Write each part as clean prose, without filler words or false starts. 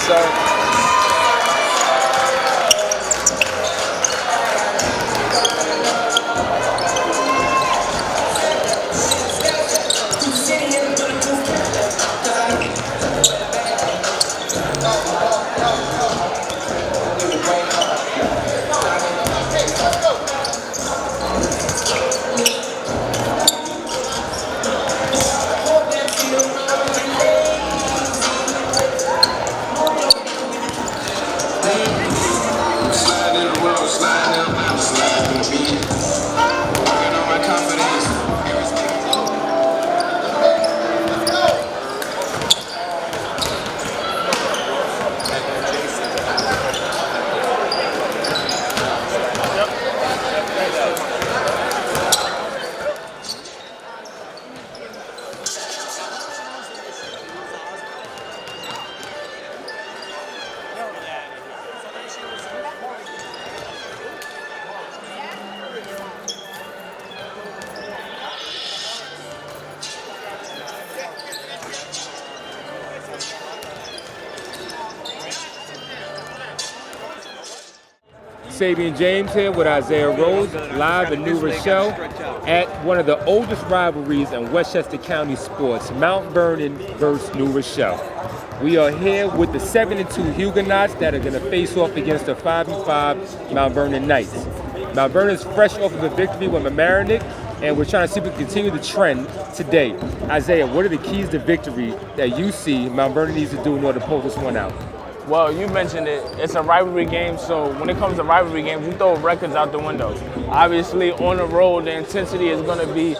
sir. Sabian James here with Isaiah Rhodes, live in New Rochelle at one of the oldest rivalries in Westchester County sports, Mount Vernon versus New Rochelle. We are here with the 7-2 Huguenots that are going to face off against the 5-5 Mount Vernon Knights. Mount Vernon is fresh off of a victory with Mamaroneck, and we're trying to see if we can continue the trend today. Isaiah, what are the keys to victory that you see Mount Vernon needs to do in order to pull this one out? Well, you mentioned it. It's a rivalry game, so when it comes to rivalry games, you throw records out the window. Obviously, on the road, the intensity is going to be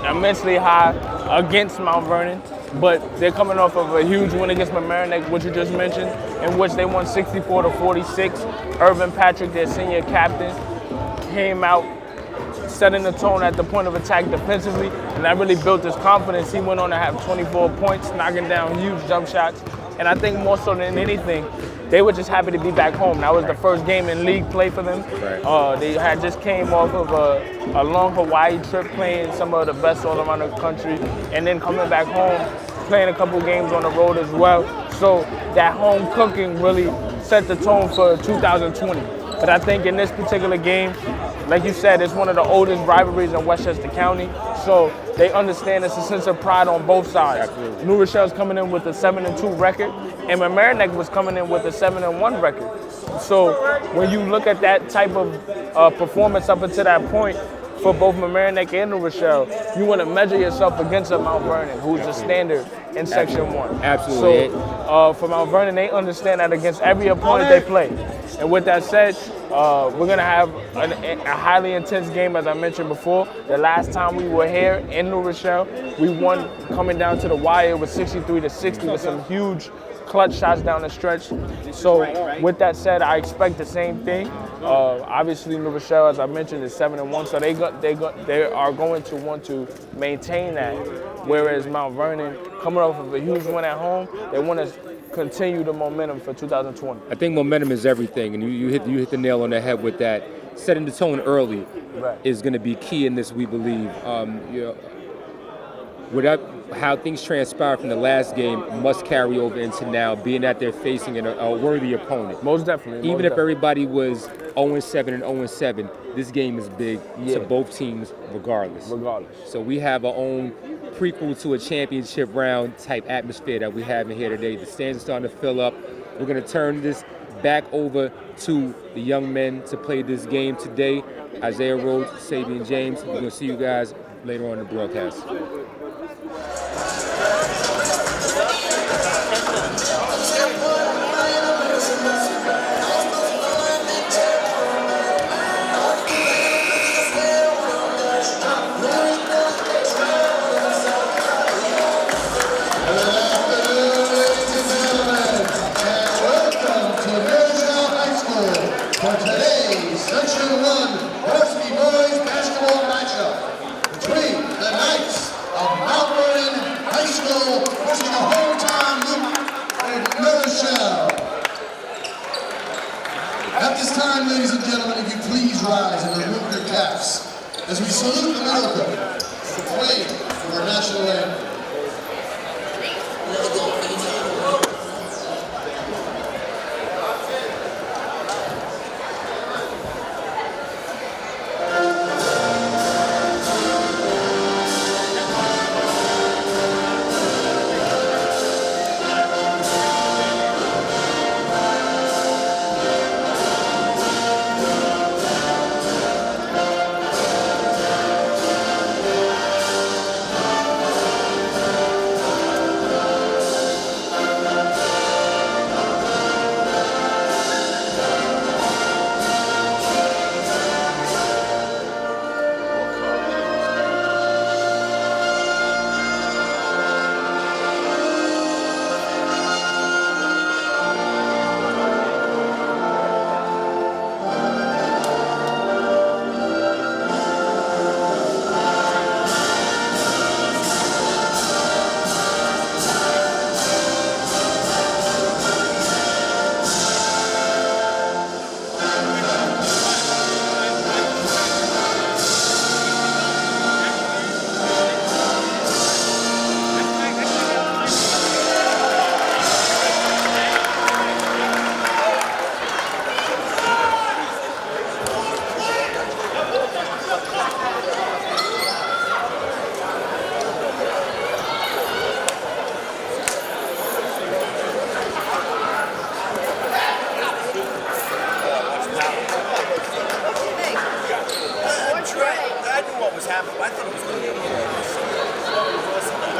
immensely high against Mount Vernon, but they're coming off of a huge win against Mamaroneck, which you just mentioned, in which they won 64-46. Irvin Patrick, their senior captain, came out setting the tone at the point of attack defensively, and that really built his confidence. He went on to have 24 points, knocking down huge jump shots. And I think more so than anything, they were just happy to be back home. That was the first game in league play for them. Right. They had just came off of a long Hawaii trip, playing some of the best all around the country, and then coming back home, playing a couple games on the road as well. So that home cooking really set the tone for 2020. But I think in this particular game, like you said, it's one of the oldest rivalries in Westchester County. So they understand it's a sense of pride on both sides. Absolutely. New Rochelle's coming in with a 7-2 record, and Mamaroneck was coming in with a 7-1 record. So when you look at that type of performance up until that point for both Mamaroneck and New Rochelle, you want to measure yourself against a Mount Vernon, who's the standard in Section 1. Absolutely. So for Mount Vernon, they understand that against every opponent they play. And with that said, we're going to have a highly intense game, as I mentioned before. The last time we were here in New Rochelle, we won coming down to the wire with 63-60 with some huge clutch shots down the stretch. So with that said, I expect the same thing. Obviously, New Rochelle, as I mentioned, is 7-1, so they are going to want to maintain that. Whereas Mount Vernon, coming off of a huge win at home, they want to continue the momentum for 2020. I think momentum is everything, and you hit the nail on the head with that. Setting the tone early is going to be key in this, we believe. Without how things transpire from the last game must carry over into now, being that they're facing a worthy opponent. Most definitely. Even if everybody was 0-7 and 0-7, this game is big to both teams regardless. So we have our own prequel to a championship round type atmosphere that we have in here today. The stands are starting to fill up. We're going to turn this back over to the young men to play this game today. Isaiah Rhodes, Sabian James. We're going to see you guys later on in the broadcast. For today's Section 1 varsity boys basketball matchup between the Knights of Mount Vernon High School versus the hometown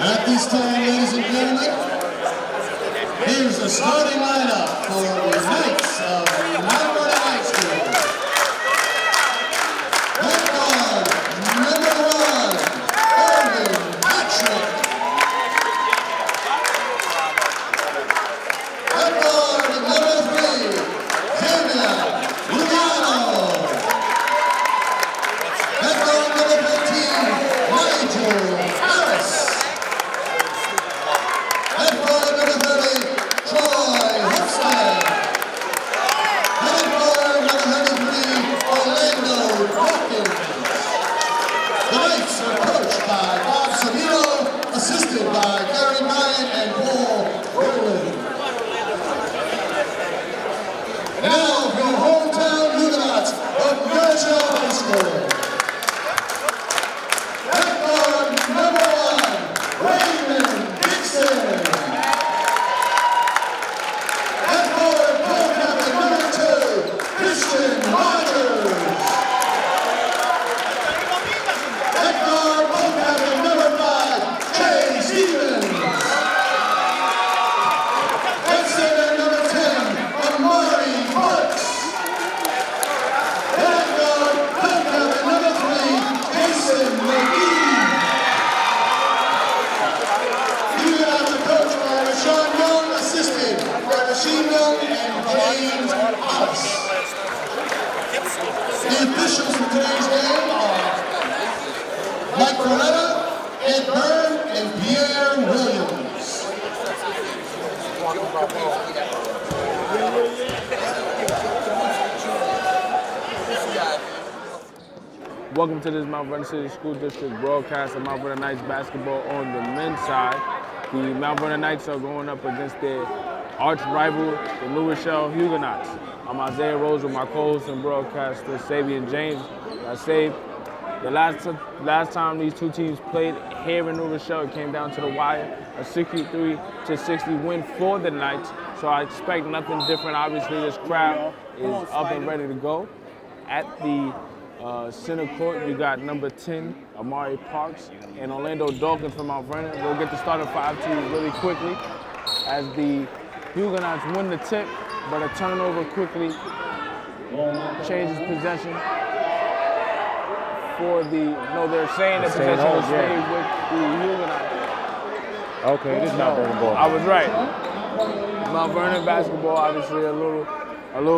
At this time, ladies and gentlemen, here's the starting lineup for the Knights of Mount Vernon High School. Red guard, number 1, Irvin Patrick. Red guard, number 3, Xavier Luciano. Red guard, number 13, Nigel Harris. Red guard, number 30, Troy Hofstad. Red guard, number 33, Orlando Dawkins. The Knights are coached by Bob Savino, assisted by Gary Bryant and Paul Berlin. And now from hometown Huguenots of New Rochelle High School. Red guard, number 1, Raymond Dixon. Red guard, goal captain number 2, Christian Rogers. Red guard, goal captain number 5, Jay Stevens. Red center number 10, Amari Parks. Red guard, goal captain number 3, Jason McGee. Huguenots are coached by Rashawn Young, assisted by Rasheem Young and James House. The officials for today's game are Mike Coretta, Ed Byrne, and Pierre Williams. Welcome to this Mount Vernon City School District broadcast of Mount Vernon Knights basketball on the men's side. The Mount Vernon Knights are going up against their arch rival, the New Rochelle Huguenots. I'm Isaiah Rose with my co-host and broadcaster, Sabian James. Save, the last time these two teams played here in New Rochelle, it came down to the wire, a 63-60 win for the Knights. So I expect nothing different. Obviously, this crowd is up and ready to go. At the center court, you got number 10, Amari Parks, and Orlando Dawkins from Mount Vernon. We'll get the starting 5 to you really quickly as the Huguenots win the tip, but a turnover quickly changes possession for the, no, they're saying the possession will stay with the Huguenots. Okay, it is Mount Vernon ball. I was right. Mount Vernon basketball, obviously a little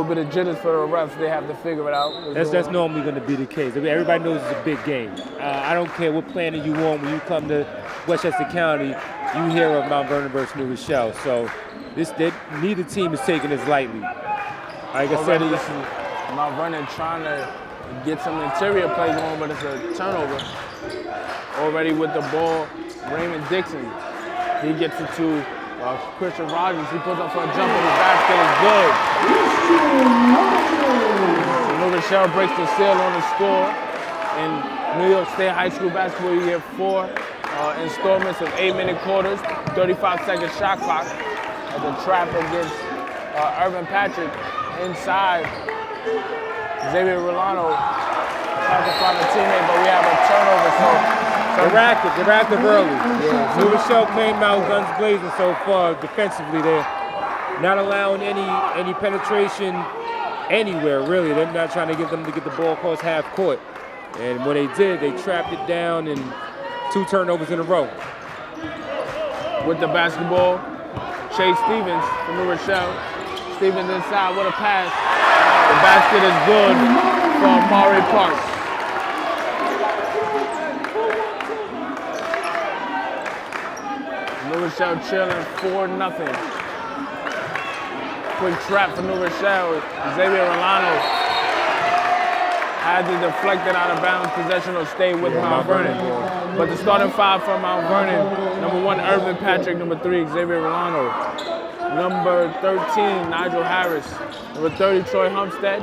bit of jitters for the refs. They have to figure it out. That's normally going to be the case. I mean, everybody knows it's a big game. I don't care what planet you want. When you come to Westchester County, you hear of Mount Vernon versus New Rochelle. So neither team is taking this lightly. Like I said, Mount Vernon trying to get some interior play going, but it's a turnover. Already with the ball, Raymond Dixon. He gets it to Christian Rogers. He puts up for a jump in the basket. It's good. New Rochelle breaks the seal on the score. In New York State High School basketball, you get 4 installments of 8-minute quarters, 35-second shot clock. As a trap against Irvin Patrick inside. Xavier Rolano tries to find a teammate, but we have a turnover. So they're active early. Yeah. New Rochelle came out guns blazing so far defensively. They're not allowing any penetration anywhere, really. They're not trying to get them to get the ball across half court. And when they did, they trapped it down in 2 turnovers in a row. With the basketball, Chase Stevens from New Rochelle. Stevens inside, what a pass. The basket is good for Amari Parks. New Rochelle trailing 4-0. Quick trap for New Rochelle. Xavier Rolano had to deflect it out of bounds. Possession will stay with Mount Vernon. But the starting 5 for Mount Vernon, number 1, Irvin Patrick, number 3, Xavier Rolano, number 13, Nigel Harris, number 30, Troy Humstead,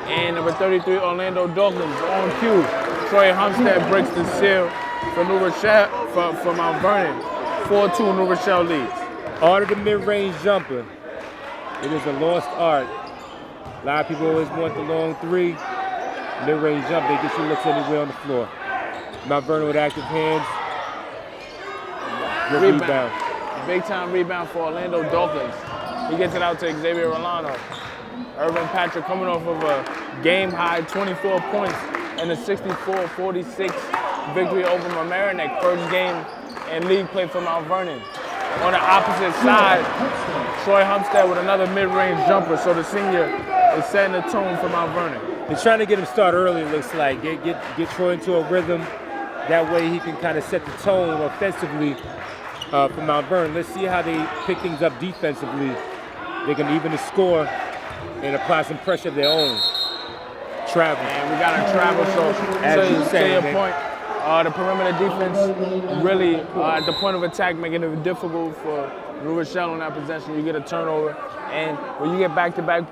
and number 33, Orlando Dawkins. On cue, Troy Humstead breaks the seal for New Rochelle, for Mount Vernon. 4-2 New Rochelle leads. Art of the mid-range jumper. It is a lost art. A lot of people always want the long 3. Mid-range jump, they get you looks anywhere on the floor. Mount Vernon with active hands. rebound. Big time rebound for Orlando Dawkins. He gets it out to Xavier Rolano. Irvin Patrick coming off of a game-high 24 points and a 64-46 victory over Mamaroneck. First game in league play for Mount Vernon. On the opposite side, Troy Humstead with another mid-range jumper. So the senior is setting the tone for Mount Vernon. They're trying to get him started early, it looks like. Get Troy into a rhythm. That way he can kind of set the tone offensively for Mount Vernon. Let's see how they pick things up defensively. They can even the score and apply some pressure of their own. Travel. And we got to travel, so to your point, the perimeter defense really, at the point of attack, making it difficult for New Rochelle on that possession. You get a turnover, and when you get back-to-back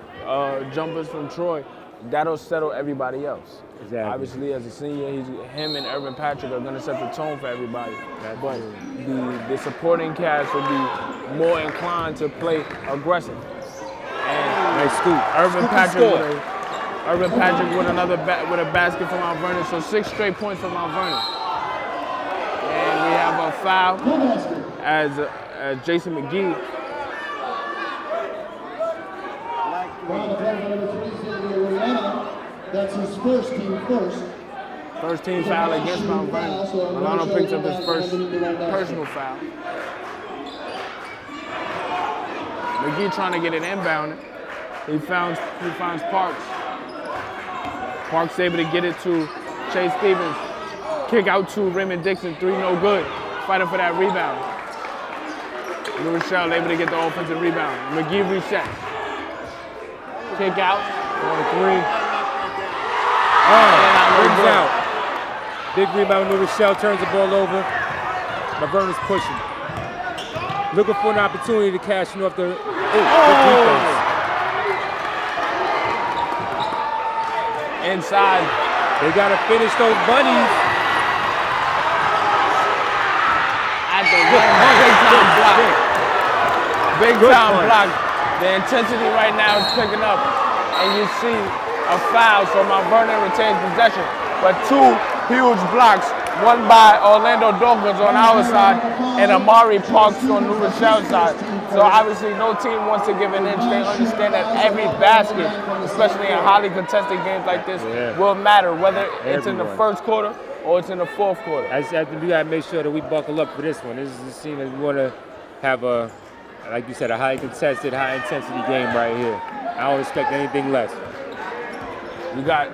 jumpers from Troy, that'll settle everybody else. Exactly. Obviously, as a senior, him and Irvin Patrick are going to set the tone for everybody. But the supporting cast will be more inclined to play aggressive. And nice scoop. Irvin Patrick with another with a basket for Mount Vernon, so 6 straight points for Mount Vernon. And we have a foul as Jason McGee. That's his first team first. First team foul against Mount Vernon. Milano picks up his first personal foul. McGee trying to get it inbound. He finds Parks. Parks able to get it to Chase Stevens. Kick out to Raymond Dixon. 3 no good. Fighting for that rebound. New Rochelle able to get the offensive rebound. McGee resets. Kick out. 1-3. Brings out. Big rebound. New Rochelle turns the ball over. Mount Vernon's pushing. Looking for an opportunity to cash off the defense. Inside. They got to finish those bunnies. At the big time block. The intensity right now is picking up. And you see a foul, so Mount Vernon retains possession. But 2 huge blocks, one by Orlando Dawkins on our side and Amari Parks on New Rochelle's side. So obviously no team wants to give an inch. They understand that every basket, especially in highly contested games like this, will matter, whether it's in the first quarter or it's in the fourth quarter. I think we got to make sure that we buckle up for this one. This is a scene that we want to have a, like you said, a highly contested, high intensity game right here. I don't expect anything less. You got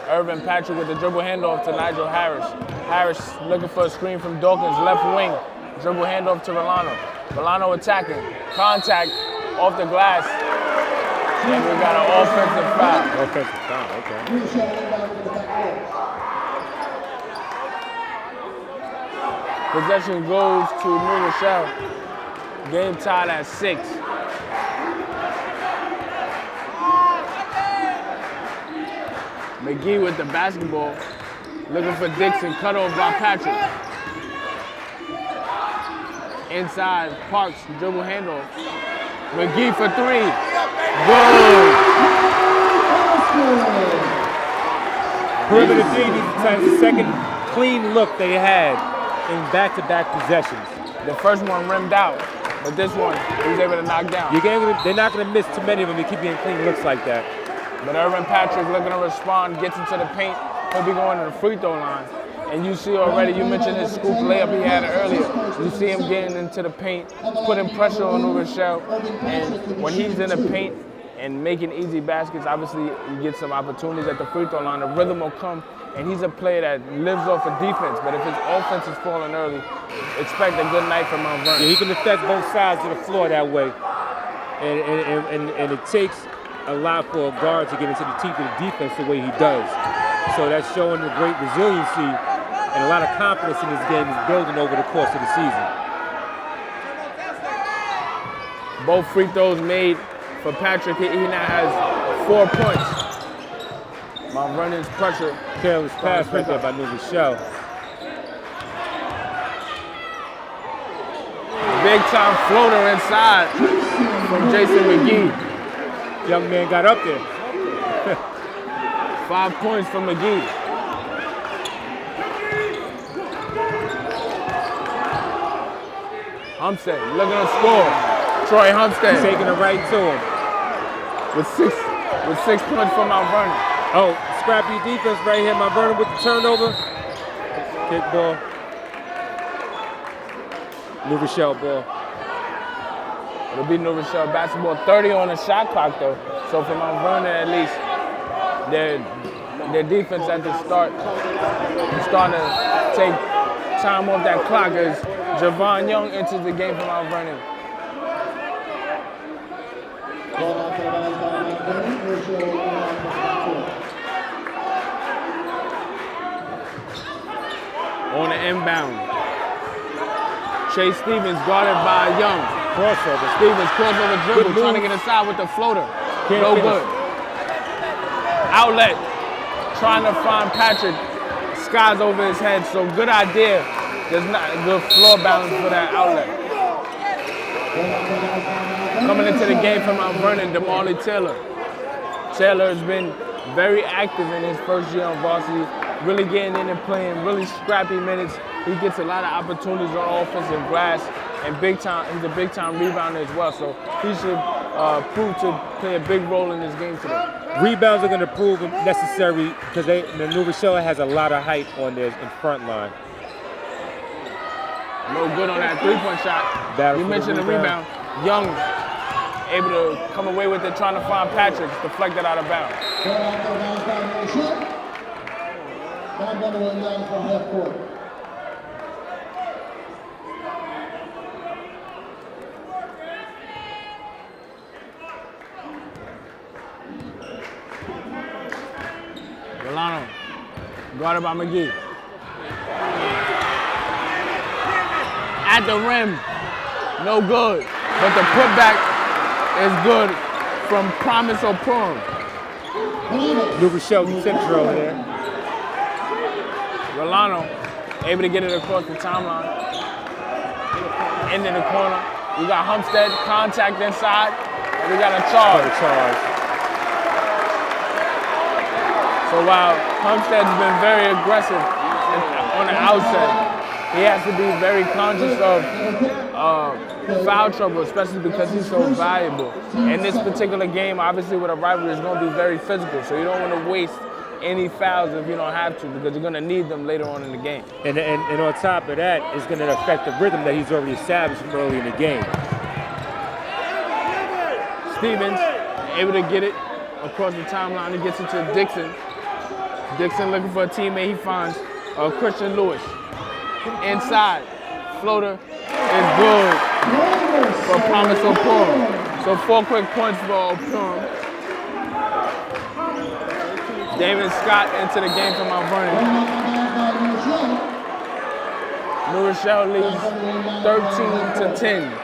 Irvin Patrick with the dribble handoff to Nigel Harris. Harris looking for a screen from Dawkins, left wing. Dribble handoff to Rolano. Rolano attacking. Contact off the glass. And we got an offensive foul. Offensive foul, okay. Possession goes to New Rochelle. Game tied at 6. McGee with the basketball, looking for Dixon, cut off by Patrick. Inside, Parks, dribble handoff. McGee for 3. Good. Perimeter D, the second clean look they had in back-to-back possessions. The first one rimmed out, but this one he was able to knock down. They're not going to miss too many of them to keep getting clean looks like that. But Irvin Patrick looking to respond, gets into the paint. He'll be going to the free throw line. And you see already, you mentioned his scoop layup he had earlier. You see him getting into the paint, putting pressure on New Rochelle. And when he's in the paint and making easy baskets, obviously you get some opportunities at the free throw line. The rhythm will come, and he's a player that lives off of defense. But if his offense is falling early, expect a good night from Mount Vernon. Yeah, he can affect both sides of the floor that way. And it takes a lot for a guard to get into the teeth of the defense the way he does. So that's showing the great resiliency and a lot of confidence in this game is building over the course of the season. Both free throws made for Patrick. He now has 4 points. Mount Vernon's pressure. Careless pass right there by New Rochelle. Big time floater inside from Jason McGee. Young man got up there. 5 points for McGee. Humstead looking to score. Troy Humstead Taking it right to him. with six points for Mount Vernon. Oh, scrappy defense right here. Mount Vernon with the turnover. Kick ball. New Rochelle ball. It'll be New Rochelle basketball. 30 on the shot clock though. So for Mount Vernon at least, their defense at the start is starting to take time off that clock as Javon Young enters the game for Mount Vernon. On the inbound. Chase Stevens guarded by Young. Crossover. Stevens crossover dribble, Good trying to move. get inside with the floater. Can't No finish. good. Outlet, trying to find Patrick. Skies over his head, so good idea. There's not good floor balance for that outlet. Coming into the game from Mount Vernon, DeMarley Taylor. Taylor has been very active in his first year on varsity, really getting in and playing really scrappy minutes. He gets a lot of opportunities on offensive glass, and he's a big time rebounder as well. So he should prove to play a big role in this game today. Rebounds are going to prove necessary because the New Rochelle has a lot of height on their in front line. No good on that three-point shot. Battle You for the mentioned the rebound. Young able to come away with it, trying to find Patrick, deflected out of bounds. Delano, guarded by McGee. At the rim, no good. But the putback is good from Promise O'Purum. New Rochelle central over there. Rolano able to get it across the timeline. Into the corner. We got Humstead, contact inside, and we got a charge. So while Humstead's been very aggressive on the outset, he has to be very conscious of foul trouble, especially because he's so valuable. In this particular game, obviously with a rivalry, it's going to be very physical, so you don't want to waste any fouls if you don't have to, because you're going to need them later on in the game. And on top of that, it's going to affect the rhythm that he's already established from early in the game. Stevens able to get it across the timeline and gets it to Dixon. Dixon looking for a teammate. He finds Christian Lewis. Inside, floater is good for Promise O'Purum. So 4 quick points for O'Purum. David Scott into the game for Mount Vernon. New Rochelle leads 13-10.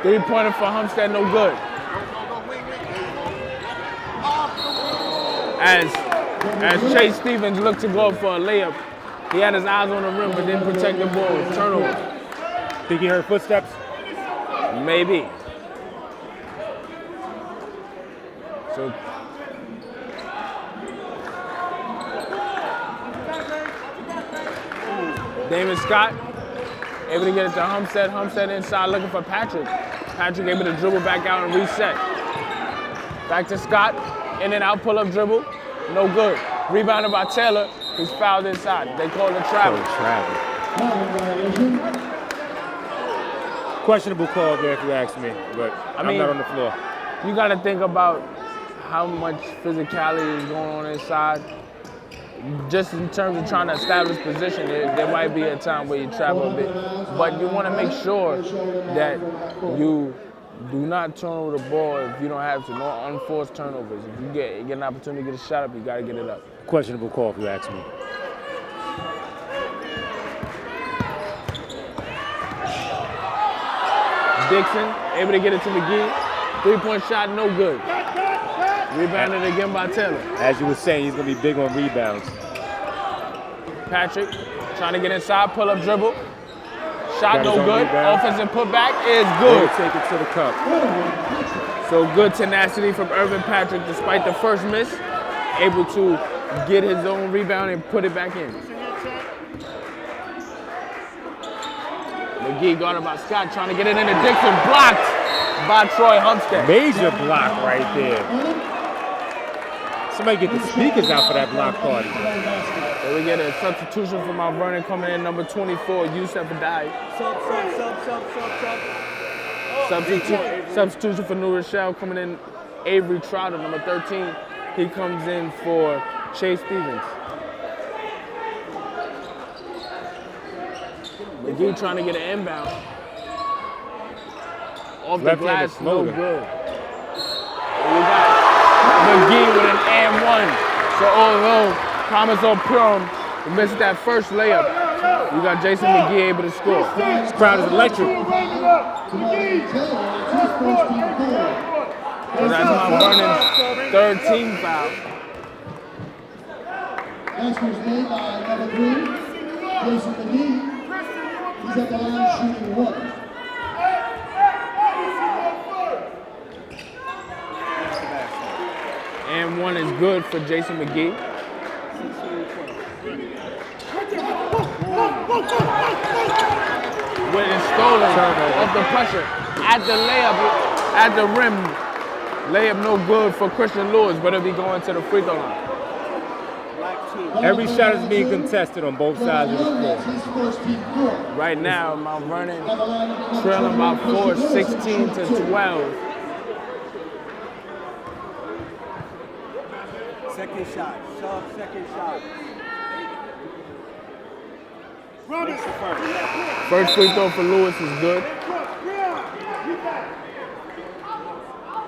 Three-pointer for Humstead, no good. As Chase Stevens looked to go for a layup, he had his eyes on the rim but didn't protect the ball. Turnover. Think he heard footsteps? Maybe. So David Scott able to get it to Humstead. Humstead inside looking for Patrick. Patrick able to dribble back out and reset. Back to Scott. In and out pull-up dribble. No good. Rebounded by Taylor. He's fouled inside. They call it travel. Questionable call there if you ask me, but I'm not on the floor. You got to think about how much physicality is going on inside. Just in terms of trying to establish position, there might be a time where you travel a bit. But you want to make sure that you do not turn over the ball if you don't have to. No unforced turnovers. If you get an opportunity to get a shot up, you got to get it up. Questionable call if you ask me. Dixon able to get it to McGee. 3-point shot, no good. Rebounded again by Taylor. As you were saying, he's going to be big on rebounds. Patrick trying to get inside, pull-up dribble. Shot Got his no own good. rebound. Offensive putback is We'll good. take it to the cup. So good tenacity from Irvin Patrick despite the first miss. Able to get his own rebound and put it back in. McGee guarded by Scott, trying to get it into Dixon. Blocked by Troy Humstead. Major block right there. Somebody get the speakers out for that block party. So we get a substitution for Mount Vernon coming in, number 24, Yusef Adai. Substitution for New Rochelle coming in, Avery Trotter, number 13. He comes in for Chase Stevens. McGee trying to get an inbound. Off the Left-handed glass, no floater. good. And we got McGee with an and one. So although Thomas O'Purum missed that first layup, we got Jason McGee able to score. This crowd is electric. So that's Mount Vernon's third team foul. Basket's made by number 3, Jason McGee. He's at the line shooting 1. And one is good for Jason McGee. When it's stolen off the pressure at the layup, at the rim. Layup no good for Christian Lewis, but it'll be going to the free throw line. Every shot is being contested on both sides of the floor. Right now, Mount Vernon trailing by 4, 16 to 12. Second shot. Second shot. First free throw for Lewis is good.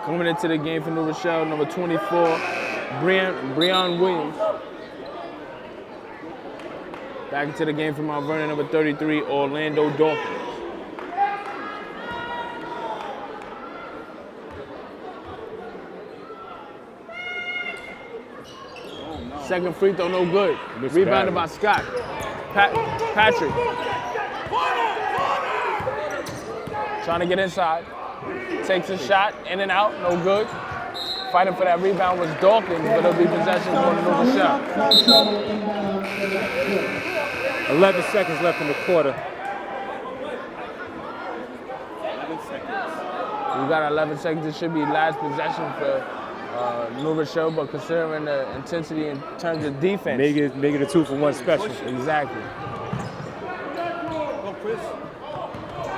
Coming into the game for New Rochelle, number 24, Breon Williams. Back into the game for Mount Vernon, number 33, Orlando Dawkins. Second free throw, no good. Rebounded by Scott. Patrick. Trying to get inside. Takes a shot, in and out, no good. Fighting for that rebound was Dawkins, but it'll be possession for New Rochelle. 11 seconds left in the quarter. 11 seconds. We got 11 seconds. It should be last possession for New Rochelle, but considering the intensity in terms of defense. Make it a 2-for-1 special. Exactly. Go, Chris.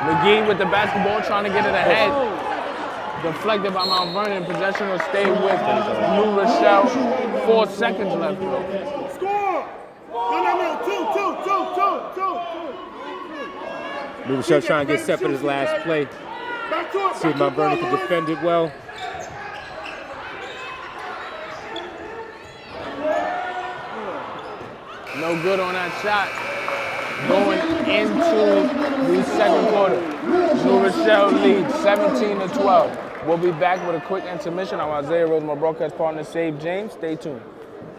McGee with the basketball trying to get it ahead. Deflected by Mount Vernon. Possession will stay with New Rochelle. 4 seconds left. Score! No. Two. New Rochelle trying to get set for this last play. See if Mount Vernon can defend it well. No good on that shot. Going into the second quarter. New Rochelle leads 17 to 12. We'll be back with a quick intermission. I'm Isaiah Rose, my broadcast partner, Save James. Stay tuned.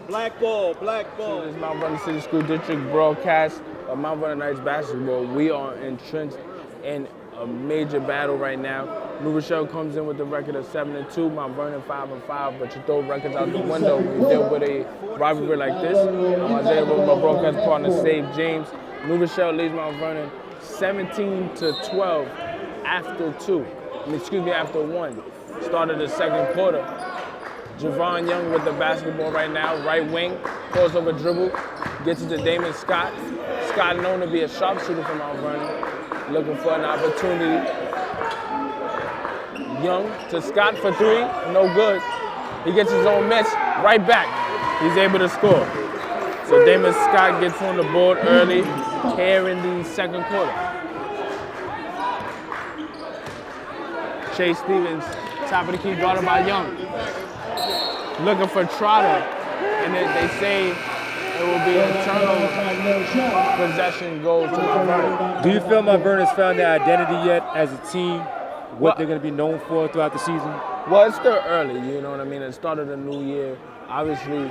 Black ball. This is Mount Vernon City School District broadcast of Mount Vernon Knights basketball. We are entrenched in a major battle right now. New Rochelle comes in with a record of 7-2, Mount Vernon 5-5, but you throw records out the window when you deal with a rivalry like this. I'm Isaiah Rose, my broadcast partner, Save James. New Rochelle leads Mount Vernon 17 to 12 after after 1. Started the second quarter. Javon Young with the basketball right now, right wing, crossover dribble, gets it to Damon Scott. Scott known to be a sharpshooter from Mount Vernon, looking for an opportunity. Young to Scott for 3, no good. He gets his own miss, right back. He's able to score. So Damon Scott gets on the board early here in the second quarter. Chase Stevens, top of the key, guarded by Young. Looking for Trotter, and they say it will be a turnover. Possession goes to Mount Vernon. Do you feel Mount Vernon's found their identity yet as a team? What they're going to be known for throughout the season? Well, it's still early, you know what I mean? It started a new year. Obviously,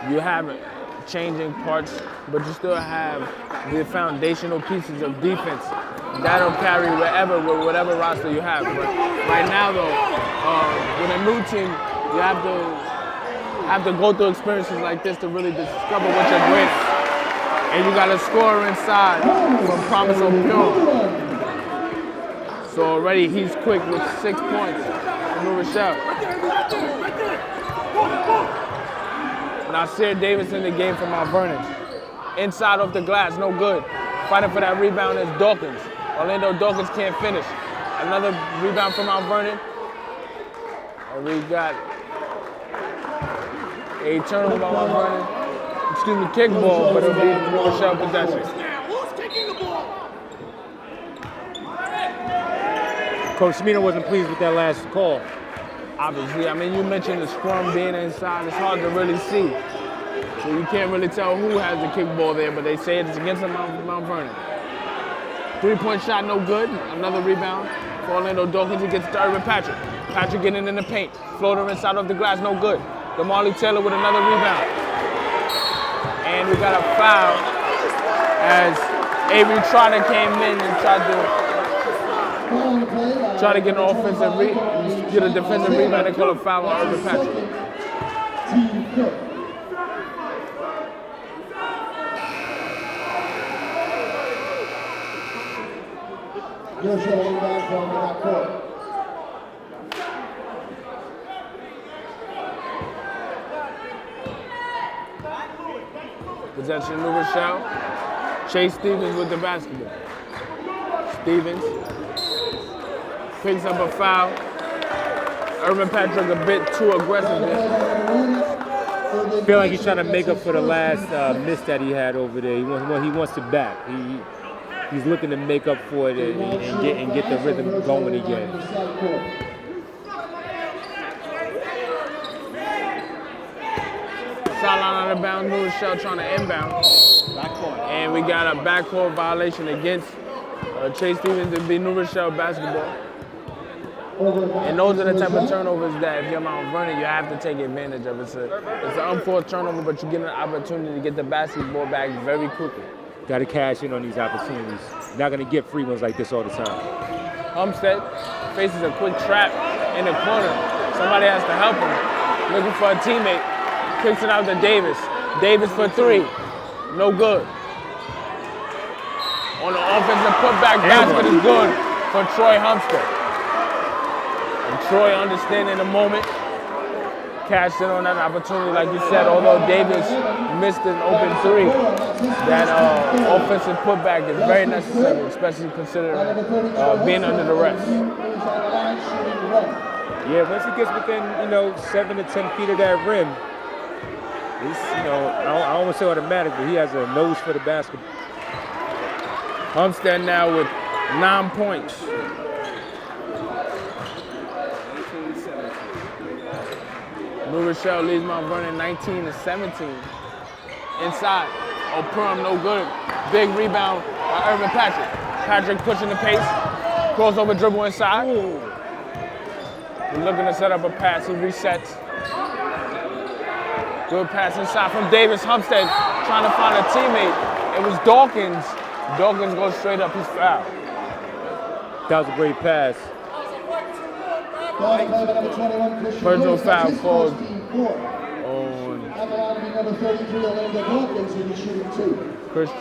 you have changing parts, but you still have the foundational pieces of defense that'll carry wherever, with whatever roster you have. But right now, though, with a new team, you have to go through experiences like this to really discover what you're great at. And you got a scorer inside from Promise O'Pure. So already he's quick with 6 points for New Rochelle. Nasir Davis in the game for Mount Vernon. Inside off the glass, no good. Fighting for that rebound is Dawkins. Orlando Dawkins can't finish. Another rebound from Mount Vernon. And we got a turnover by Mount Vernon. Excuse me, kickball, but it'll be New Rochelle possession. Who's kicking the ball? Coach Smino wasn't pleased with that last call. Obviously, I mean, you mentioned the scrum being inside. It's hard to really see. So you can't really tell who has the kickball there, but they say it's against Mount Vernon. 3-point shot, no good. Another rebound for Orlando Dawkins. He gets to Urban Patrick. Patrick getting in the paint. Floater inside of the glass, no good. DeMarley Taylor with another rebound. And we got a foul as Avery Trotter came in and tried to get an offensive get a defensive rebound and call a foul on Urban Patrick. You're showing back from that court. Possession New Rochelle. Chase Stevens with the basketball. Stevens picks up a foul. Urban Patrick a bit too aggressive there. I feel like he's trying to make up for the last miss that he had over there. He wants it back. He's looking to make up for it and get the rhythm going again. Sideline out of bounds, New Rochelle trying to inbound. And we got a backcourt violation against Chase Stevens to be New Rochelle basketball. And those are the type of turnovers that if you're Mount Vernon, you have to take advantage of. It's an unforced turnover, but you get an opportunity to get the basketball back very quickly. Got to cash in on these opportunities. Not going to get free ones like this all the time. Umstead faces a quick trap in the corner. Somebody has to help him. Looking for a teammate. Kicks it out to Davis. Davis for 3. No good. On the offensive putback, basket is good for Troy Umstead. And Troy understanding the moment. Cashed in on that opportunity, like you said, although Davis missed an open 3, that offensive putback is very necessary, especially considering being under duress. Yeah, once he gets within, 7 to 10 feet of that rim, it's, I don't want to say automatic, but he has a nose for the basketball. Umstead now with 9 points. New Rochelle leads Mount Vernon 19-17. Inside, O'Prum no good. Big rebound by Urban Patrick. Patrick pushing the pace. Crossover dribble inside. He's looking to set up a pass. He resets. Good pass inside from Davis. Umstead trying to find a teammate. It was Dawkins. Dawkins goes straight up. He's fouled. That was a great pass. Personal foul called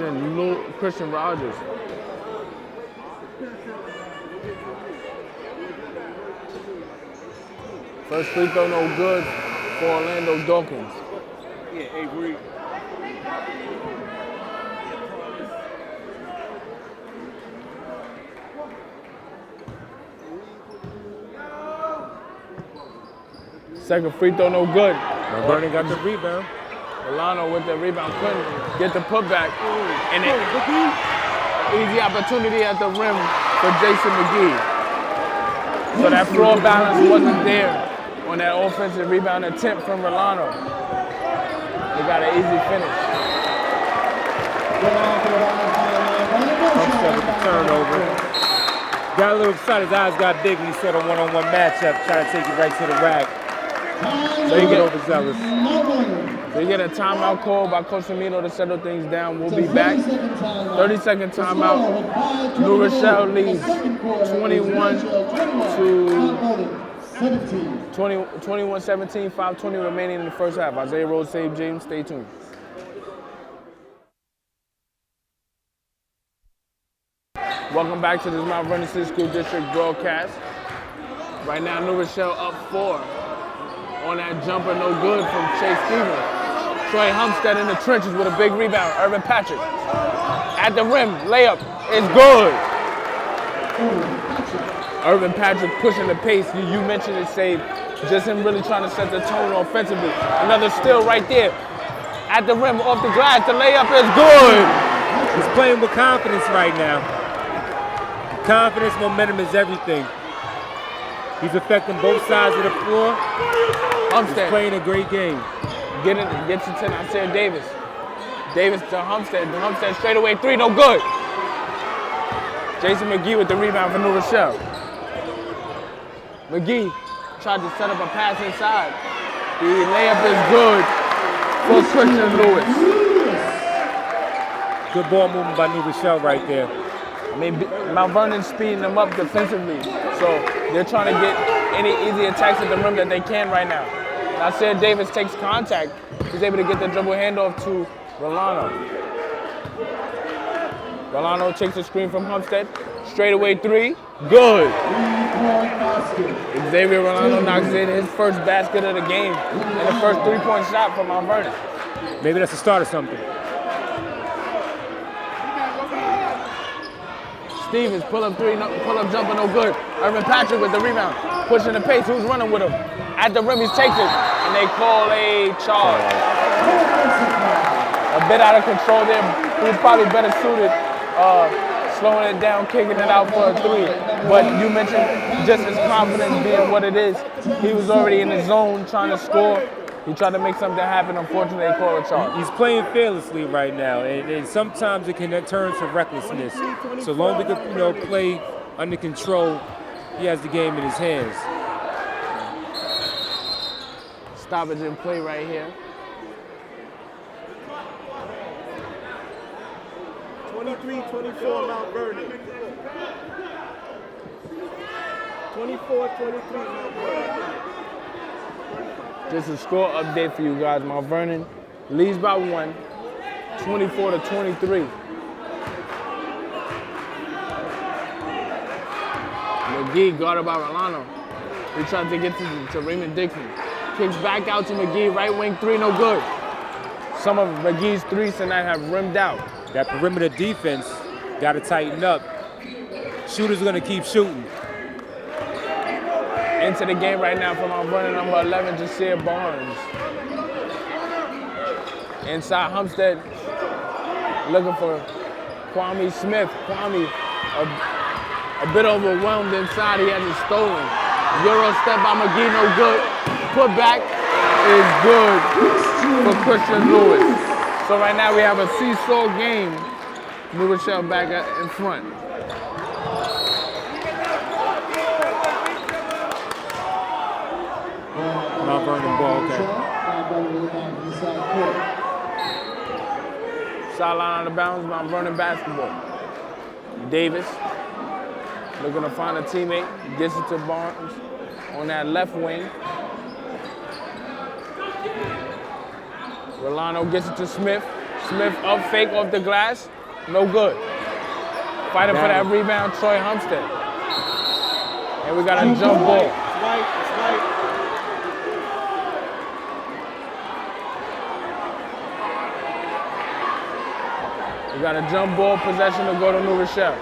on Christian Rogers. First free throw no good for Orlando Dawkins. Yeah, Avery. Second free throw no good. Mount Vernon got the rebound. Milano with the rebound, couldn't get the putback. And an easy opportunity at the rim for Jason McGee. So that floor balance wasn't there on that offensive rebound attempt from Milano. They got an easy finish. Umstead with the turnover. Got a little excited. His eyes got big when he saw the one-on-one matchup, trying to take it right to the rack. overzealous. They get a timeout call by Coach Amino to settle things down. We'll be back. 30-second timeout. New Rochelle leads 21-17, 5:20 remaining in the first half. Isaiah Rhodes, Save James. Stay tuned. Welcome back to this Mount Vernon City School District broadcast. Right now, New Rochelle up 4 on that jumper, no good from Chase Stevens. Troy Humstead in the trenches with a big rebound. Irvin Patrick at the rim, layup is good. Irvin Patrick pushing the pace. You mentioned it, Save. Just him really trying to set the tone offensively. Another steal right there. At the rim, off the glass, the layup is good. He's playing with confidence right now. Confidence, momentum is everything. He's affecting both sides of the floor. Humstead. He's playing a great game. Gets it to Nasir Davis. Davis to Humstead. Humstead straight away 3, no good. Jason McGee with the rebound for New Rochelle. McGee tried to set up a pass inside. The layup is good for Christian Lewis. Good ball movement by New Rochelle right there. I mean, Mount Vernon's speeding them up defensively, so they're trying to get any easy attacks at the rim that they can right now. Nasir Davis takes contact. He's able to get the dribble handoff to Rolano. Rolano takes a screen from Humstead. Straight away 3, good. Xavier Rolano knocks in his first basket of the game and the first 3-point shot for Mount Vernon. Maybe that's the start of something. Stevens, pull up jumper, no good. Irvin Patrick with the rebound, pushing the pace. Who's running with him? At the rim, he takes it, and they call a charge. A bit out of control there. He was probably better suited, slowing it down, kicking it out for a 3. But you mentioned just his confidence being what it is. He was already in the zone trying to score. He tried to make something happen. Unfortunately, they call a charge. He's playing fearlessly right now, and sometimes it can turn to recklessness. So long as he can, play under control, he has the game in his hands. Stoppage in play right here. 23-24 Mount Vernon. 24-23 Mount Vernon. Just a score update for you guys. Mount Vernon leads by 1, 24-23. McGee guarded by Rolano. He tried to get to Raymond Dickman. Kicks back out to McGee, right wing 3, no good. Some of McGee's 3s tonight have rimmed out. That perimeter defense got to tighten up. Shooters are going to keep shooting. Into the game right now from Mount Vernon, number 11, Jasir Barnes. Inside Humstead, looking for Kwame Smith. Kwame, a bit overwhelmed inside. He has it stolen. Euro step by McGee, no good. Put back is good for Christian Lewis. So right now we have a seesaw game. New Rochelle back in front. Mount Vernon ball, okay. Sideline out of bounds, Mount Vernon basketball. Davis looking to find a teammate. Gets it to Barnes on that left wing. Rolano gets it to Smith. Smith up fake off the glass. No good. Fighting for that rebound, Troy Humstead. And we got a jump ball. It's right. We got a jump ball possession to go to New Rochelle.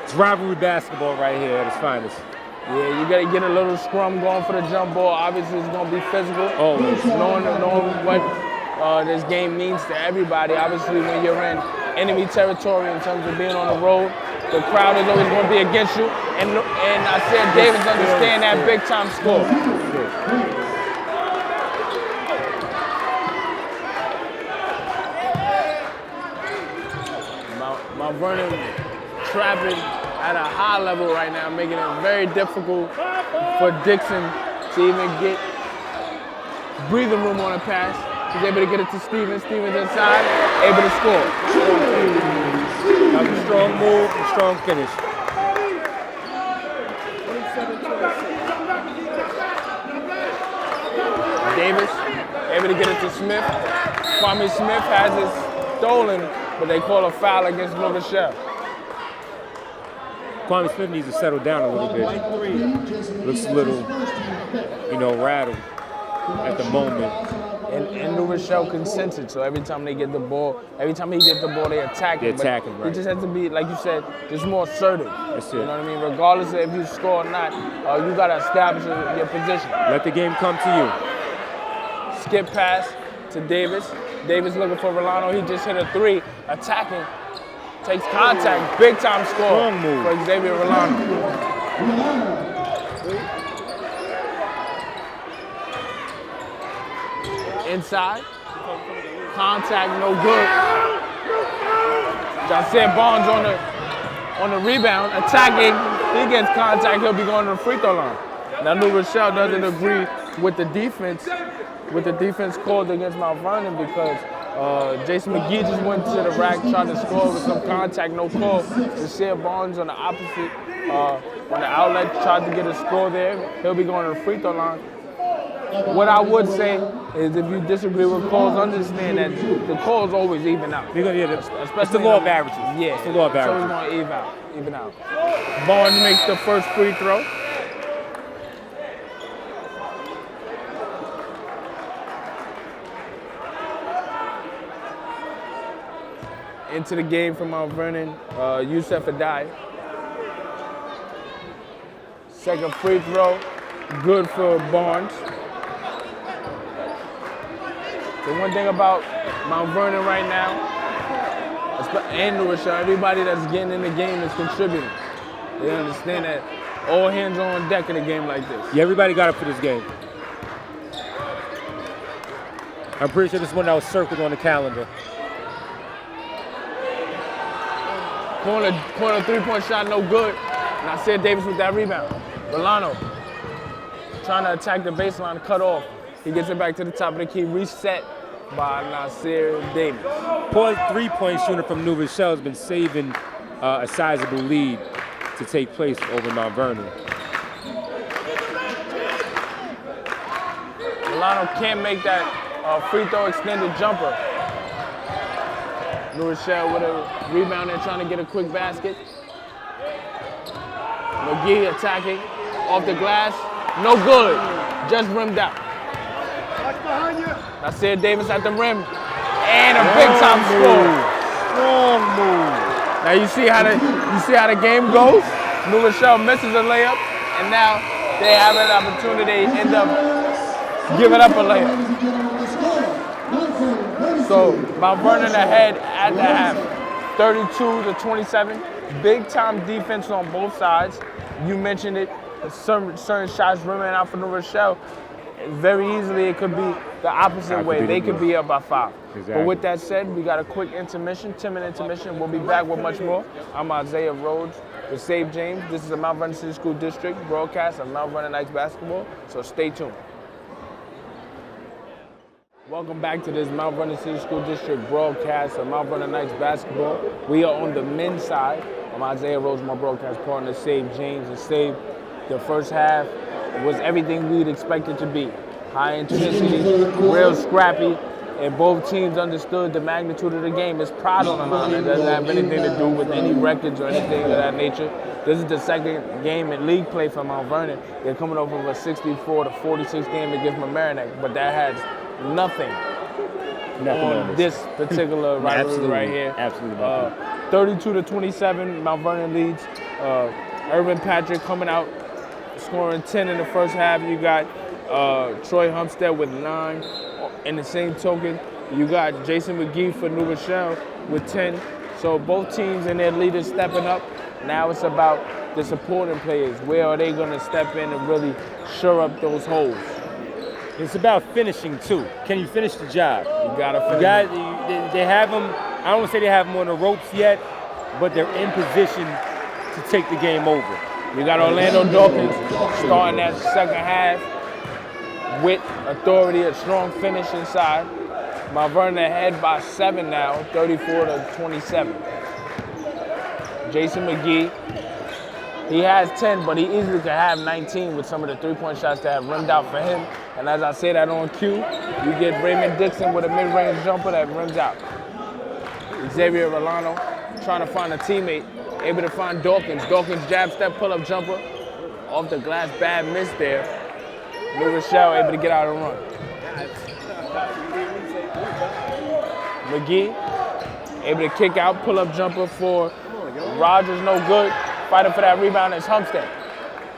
It's rivalry basketball right here at its finest. Yeah, you got to get a little scrum going for the jump ball. Obviously, it's going to be physical. Always. Knowing what this game means to everybody. Obviously, when you're in enemy territory in terms of being on the road, the crowd is always going to be against you. And I said Davis understand that big-time score. Mount Vernon trapping at a high level right now, making it very difficult for Dixon to even get breathing room on a pass. He's able to get it to Stevens. Stevens inside, able to score. That was a strong move and strong finish. 27-26. Davis able to get it to Smith. Kwame Smith has it stolen, but they call a foul against New Rochelle. Kwame Smith needs to settle down a little bit. Looks a little, rattled at the moment. And New Rochelle consented, so every time they get the ball, they attack They're it. attacking, right. You just have to be, like you said, just more assertive. That's it. You know what I mean? Regardless of if you score or not, you got to establish your position. Let the game come to you. Skip pass to Davis. Davis looking for Rolano. He just hit a 3, attacking. Takes contact, big time score Strong move for Xavier Rolano. Inside, contact, no good. Josiah Barnes on the rebound, attacking. He gets contact, he'll be going to the free throw line. Now New Rochelle doesn't agree with the defense called against Mount Vernon because Jason McGee just went to the rack, tried to score with some contact, no call. Josiah Barnes on the opposite, on the outlet, tried to get a score there. He'll be going to the free throw line. What I would say is if you disagree with calls, understand that the calls always even out. It's the law of averages. Yeah, it's the law of averages. So it's going to even out. Barnes makes the first free throw. Into the game from Mount Vernon, Youssef Adai. Second free throw, good for Barnes. The one thing about Mount Vernon right now, and New Rochelle, everybody that's getting in the game is contributing. They understand that all hands are on deck in a game like this. Yeah, everybody got up for this game. I'm pretty sure this one that was circled on the calendar. Corner three-point shot, no good. And I said Davis with that rebound. Rolano trying to attack the baseline, cut off. He gets it back to the top of the key, reset by Nasir Davis. Poor three-point shooter from New Rochelle has been saving a sizable lead to take place over Mount Vernon. Rolano can't make that free throw extended jumper. New Rochelle with a rebound there, trying to get a quick basket. McGee attacking off the glass, no good, just rimmed out. Nasir Davis at the rim, and a big time score. Strong move. Now you see how the game goes. New Rochelle misses a layup, and now they have an opportunity. They end up giving up a layup. So Mount Vernon ahead at the half, 32-27. Big time defense on both sides. You mentioned it. Certain shots rimming out for New Rochelle. Very easily it could be the opposite way. They could be up by 5. Exactly. But with that said, we got a quick intermission, 10-minute intermission. We'll be back with much more. I'm Isaiah Rhodes with Save James. This is a Mount Vernon City School District broadcast of Mount Vernon Knights basketball, so stay tuned. Welcome back to this Mount Vernon City School District broadcast of Mount Vernon Knights basketball. We are on the men's side. I'm Isaiah Rhodes, my broadcast partner, Save James. And Save, the first half was everything we'd expect it to be. High intensity, real scrappy, and both teams understood the magnitude of the game. It's pride on the line. It doesn't have anything to do with any records or anything of that nature. This is the second game in league play for Mount Vernon. They're coming over a 64-46 game against Mamaroneck, but that has nothing on this particular rivalry right here. Absolutely. 32-27, Mount Vernon leads. Irvin Patrick coming out, scoring 10 in the first half. You got Troy Humstead with 9. In the same token, you got Jason McGee for New Rochelle with 10. So both teams and their leaders stepping up. Now it's about the supporting players. Where are they going to step in and really shore up those holes? It's about finishing too. Can you finish the job? You gotta finish. They have them. I don't want to say they have them on the ropes yet, but they're in position to take the game over. You got Orlando Dawkins starting that second half. wit, authority, a strong finish inside. Mount Vernon ahead by 7 now, 34-27. Jason McGee, he has 10, but he easily could have 19 with some of the three-point shots that have rimmed out for him. And as I say that on cue, you get Raymond Dixon with a mid-range jumper that rims out. Xavier Rolano trying to find a teammate, able to find Dawkins. Dawkins jab step pull-up jumper. Off the glass, bad miss there. New Rochelle able to get out of the run. McGee able to kick out, pull-up jumper for Rogers, no good. Fighting for that rebound is Humstead.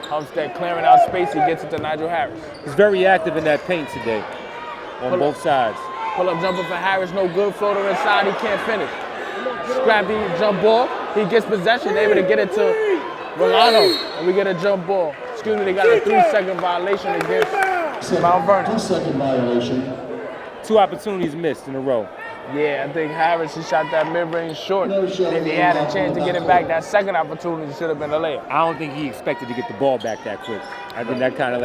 Humstead clearing out space, he gets it to Nigel Harris. He's very active in that paint today on both sides. Pull-up jumper for Harris, no good. Floater inside, he can't finish. Scrappy jump ball, he gets possession, able to get it to Rolano, and we get a jump ball. Excuse me, they got a 3-second violation against Mount Vernon. 2-second violation. 2 opportunities missed in a row. Yeah, I think Harris, he shot that mid-range short. And if he had a chance to get it back, that second opportunity should have been a layup. I don't think he expected to get the ball back that quick. I think that kind of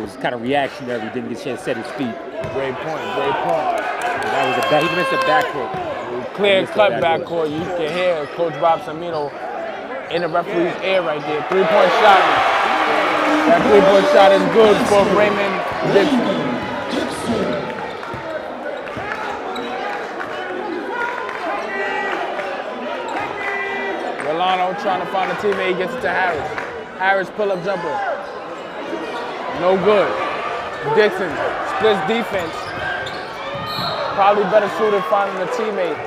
was kind of reactionary. Didn't get a chance to set his feet. Great point, great point. That was he missed a backcourt. Clear cut backcourt. You can hear Coach Bob Samino in the referee's ear right there. 3-point shot. That 3-point shot is good for Raymond Dixon. Rolano trying to find a teammate, he gets it to Harris. Harris pull-up jumper. No good. Dixon splits defense. Probably better suited finding a teammate.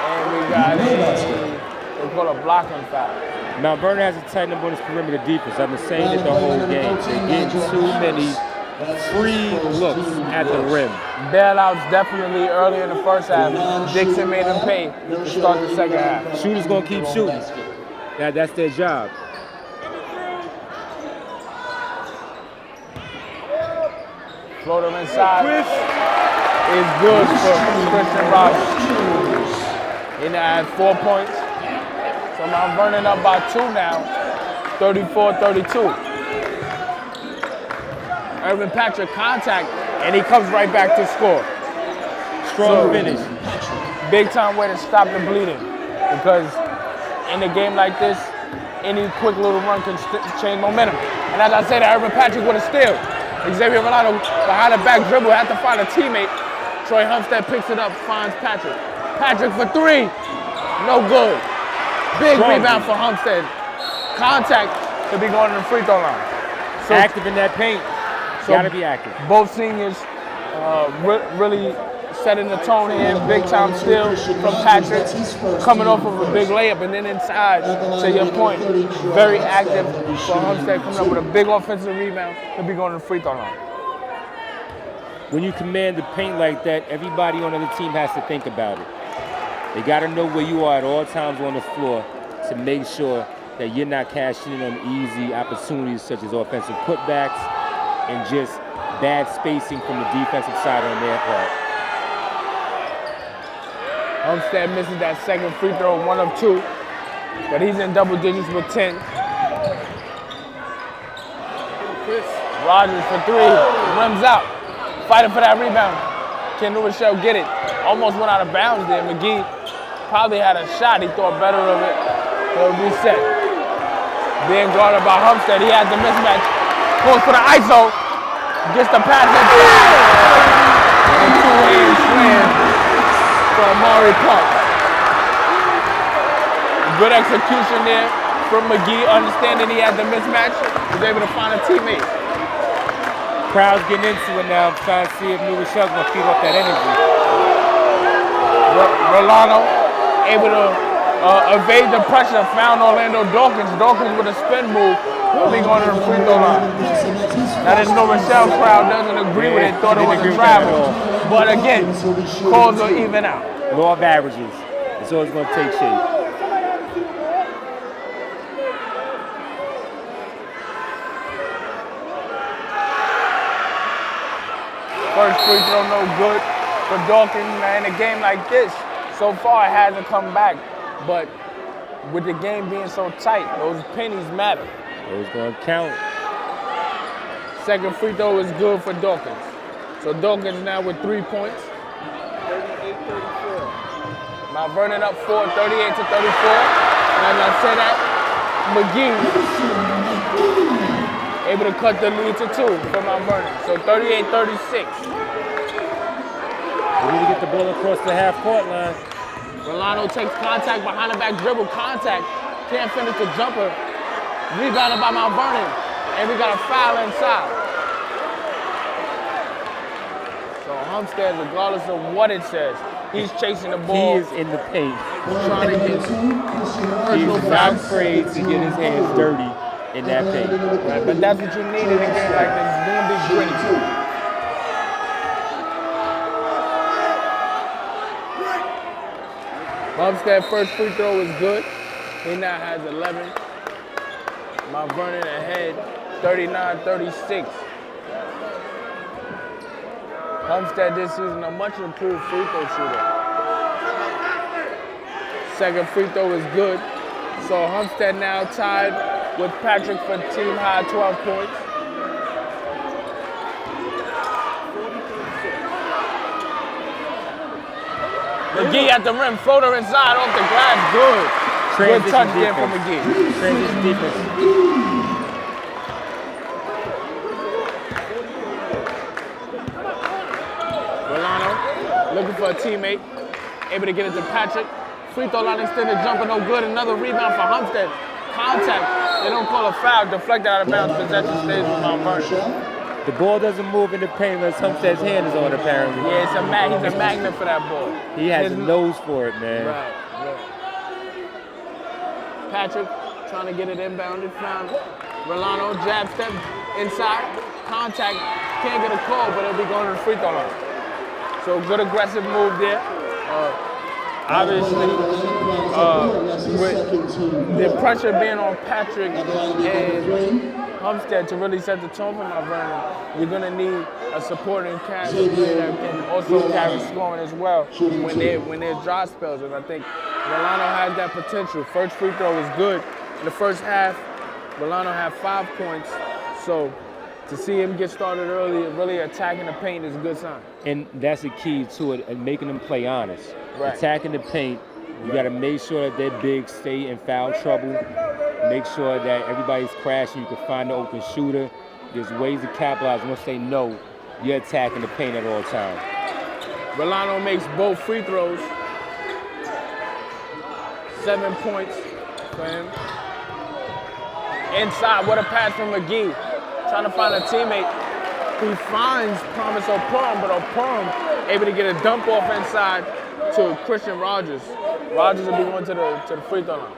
And we got they call a blocking foul. Mount Vernon has to tighten up on his perimeter defense. I've been saying it the whole game. They're getting too many free looks at the rim. Bailouts definitely early in the first half. Dixon made them pay to start the second half. Shooters gonna keep shooting. That's their job. Floater inside is good for Christian Rogers. He now has 4 points. So Mount Vernon up by 2 now, 34-32. Irvin Patrick contact, and he comes right back to score. Strong finish. Big time way to stop the bleeding, because in a game like this, any quick little run can change momentum. And as I say that, Irvin Patrick with a steal. Xavier Rolano behind the back dribble, had to find a teammate. Troy Humstead picks it up, finds Patrick. Patrick for 3, no good. Big rebound for Humstead. Contact to be going to the free throw line. So, active in that paint. So gotta be active. Both seniors really setting the tone here. Big time steal from Patrick, coming off of a big layup, and then inside, to your point, very active for Humstead, coming up with a big offensive rebound to be going to the free throw line. When you command the paint like that, everybody on the other team has to think about it. They got to know where you are at all times on the floor to make sure that you're not cashing in on easy opportunities such as offensive putbacks and just bad spacing from the defensive side on their part. Humstead misses that second free throw, 1 of 2, but he's in double digits with 10. Rogers for 3, rims out, fighting for that rebound. Can New Rochelle get it? Almost went out of bounds there. McGee probably had a shot, he thought better of it. He'll reset. Being guarded by Humstead, he has the mismatch. Goes for the ISO, gets the pass and two-hand slam for Amari Park. Good execution there from McGee, understanding he had the mismatch, was able to find a teammate. Crowd's getting into it now, trying to see if New Rochelle's gonna feed off that energy. Rolano able to evade the pressure, found Orlando Dawkins. Dawkins with a spin move, will be going to the free throw line. Now this New Rochelle crowd doesn't agree with it, thought it was a travel. But again, calls will even out. Law of averages. It's always going to take shape. First free throw no good for Dawkins. Man, in a game like this, so far it hasn't come back. But with the game being so tight, those pennies matter. It's going to count. Second free throw is good for Dawkins. So Dawkins now with 3 points. 38-34. Mount Vernon up 4, 38 to 34. And as I said that, McGee able to cut the lead to 2 for Mount Vernon. So 38-36. We need to get the ball across the half-court line. Rolando takes contact behind the back dribble, contact. Can't finish the jumper. Rebounded by Mount Vernon. And we got a foul inside. So Homestead, regardless of what it says, he's chasing the He ball. is in the paint. Trying to get personal He's not fouls. afraid to get his hands dirty in that paint. Right, but that's what you need in a game like this. It's gonna be gritty. Homestead first free throw is good. He now has 11. Mount Vernon ahead, 39-36. Homestead this season a much improved free throw shooter. Second free throw is good. So Homestead now tied with Patrick for team high 12 points. McGee at the rim, floater inside off the glass, good. Good touch there from McGee. Transition defense. Rolano looking for a teammate, able to get it to Patrick. Free throw line extended jumper, no good. Another rebound for Homestead. Contact, they don't call a foul, deflected out of bounds, possession stays with Mount Vernon. The ball doesn't move in the paint unless Homestead's hand is on it, apparently. Yeah, he's a magnet for that ball. He has a nose for it, man. Right. Patrick trying to get it inbounded, found Rolano, jab step inside, contact, can't get a call, but it'll be going to the free throw line. So good aggressive move there. Obviously, with the pressure being on Patrick and Homestead to really set the tone for Mount Vernon, you're going to need a supporting cast that can also carry scoring as well when there's dry spells. And I think Rolano has that potential. First free throw was good. In the first half, Rolano had 5 points. So to see him get started early and really attacking the paint is a good sign. And that's the key to it, and making them play honest. Right. Attacking the paint, you got to make sure that their bigs stay in foul trouble. Make sure that everybody's crashing. You can find the open shooter. There's ways to capitalize once they know you're attacking the paint at all times. Rolano makes both free throws. 7 points for him. Inside, what a pass from McGee. Trying to find a teammate. He finds Promise O'Purum, but O'Purum able to get a dump off inside to Christian Rogers. Rogers will be going to the free throw line.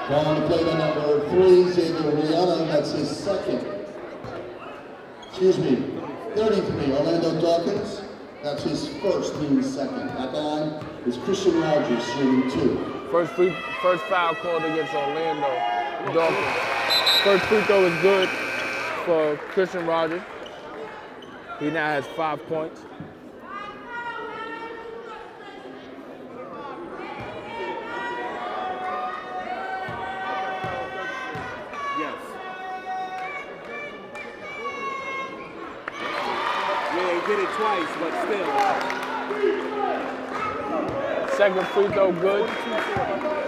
Calling the play to number 3, Xavier Rihanna, that's his second. 33, Orlando Dawkins, that's his first, team's second. At the line is Christian Rogers, shooting 2. First foul called against Orlando Dawkins. First free throw is good for Christian Rogers. He now has 5 points. Yes. Yeah, he did it twice, but still. Second free throw good.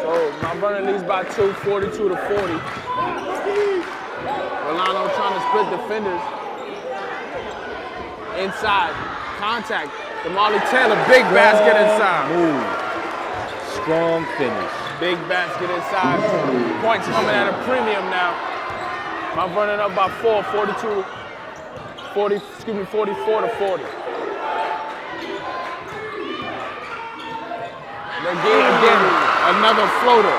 So Mount Vernon leads by 2, 42 to 40. Rolano trying to split defenders. Inside, contact. DeMarley Taylor, big basket inside. Move. Strong finish. Big basket inside. Points coming at a premium now. Mount Vernon up by 4, 44 to 40. Again, another floater.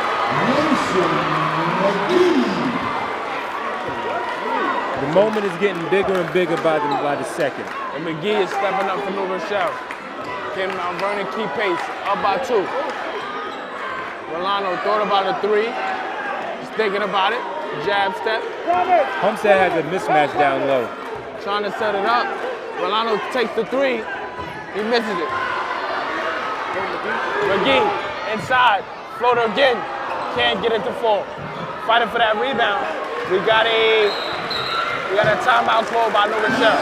The moment is getting bigger and bigger by the second. And McGee is stepping up for New Rochelle. Can Mount Vernon keep pace? Up by 2. Rolano thought about a 3. He's thinking about it. Jab step. Homestead has a mismatch down low. Trying to set it up. Rolano takes the 3. He misses it. McGee inside. Floater again. Can't get it to fall. Fighting for that rebound. We got a timeout called by New Rochelle.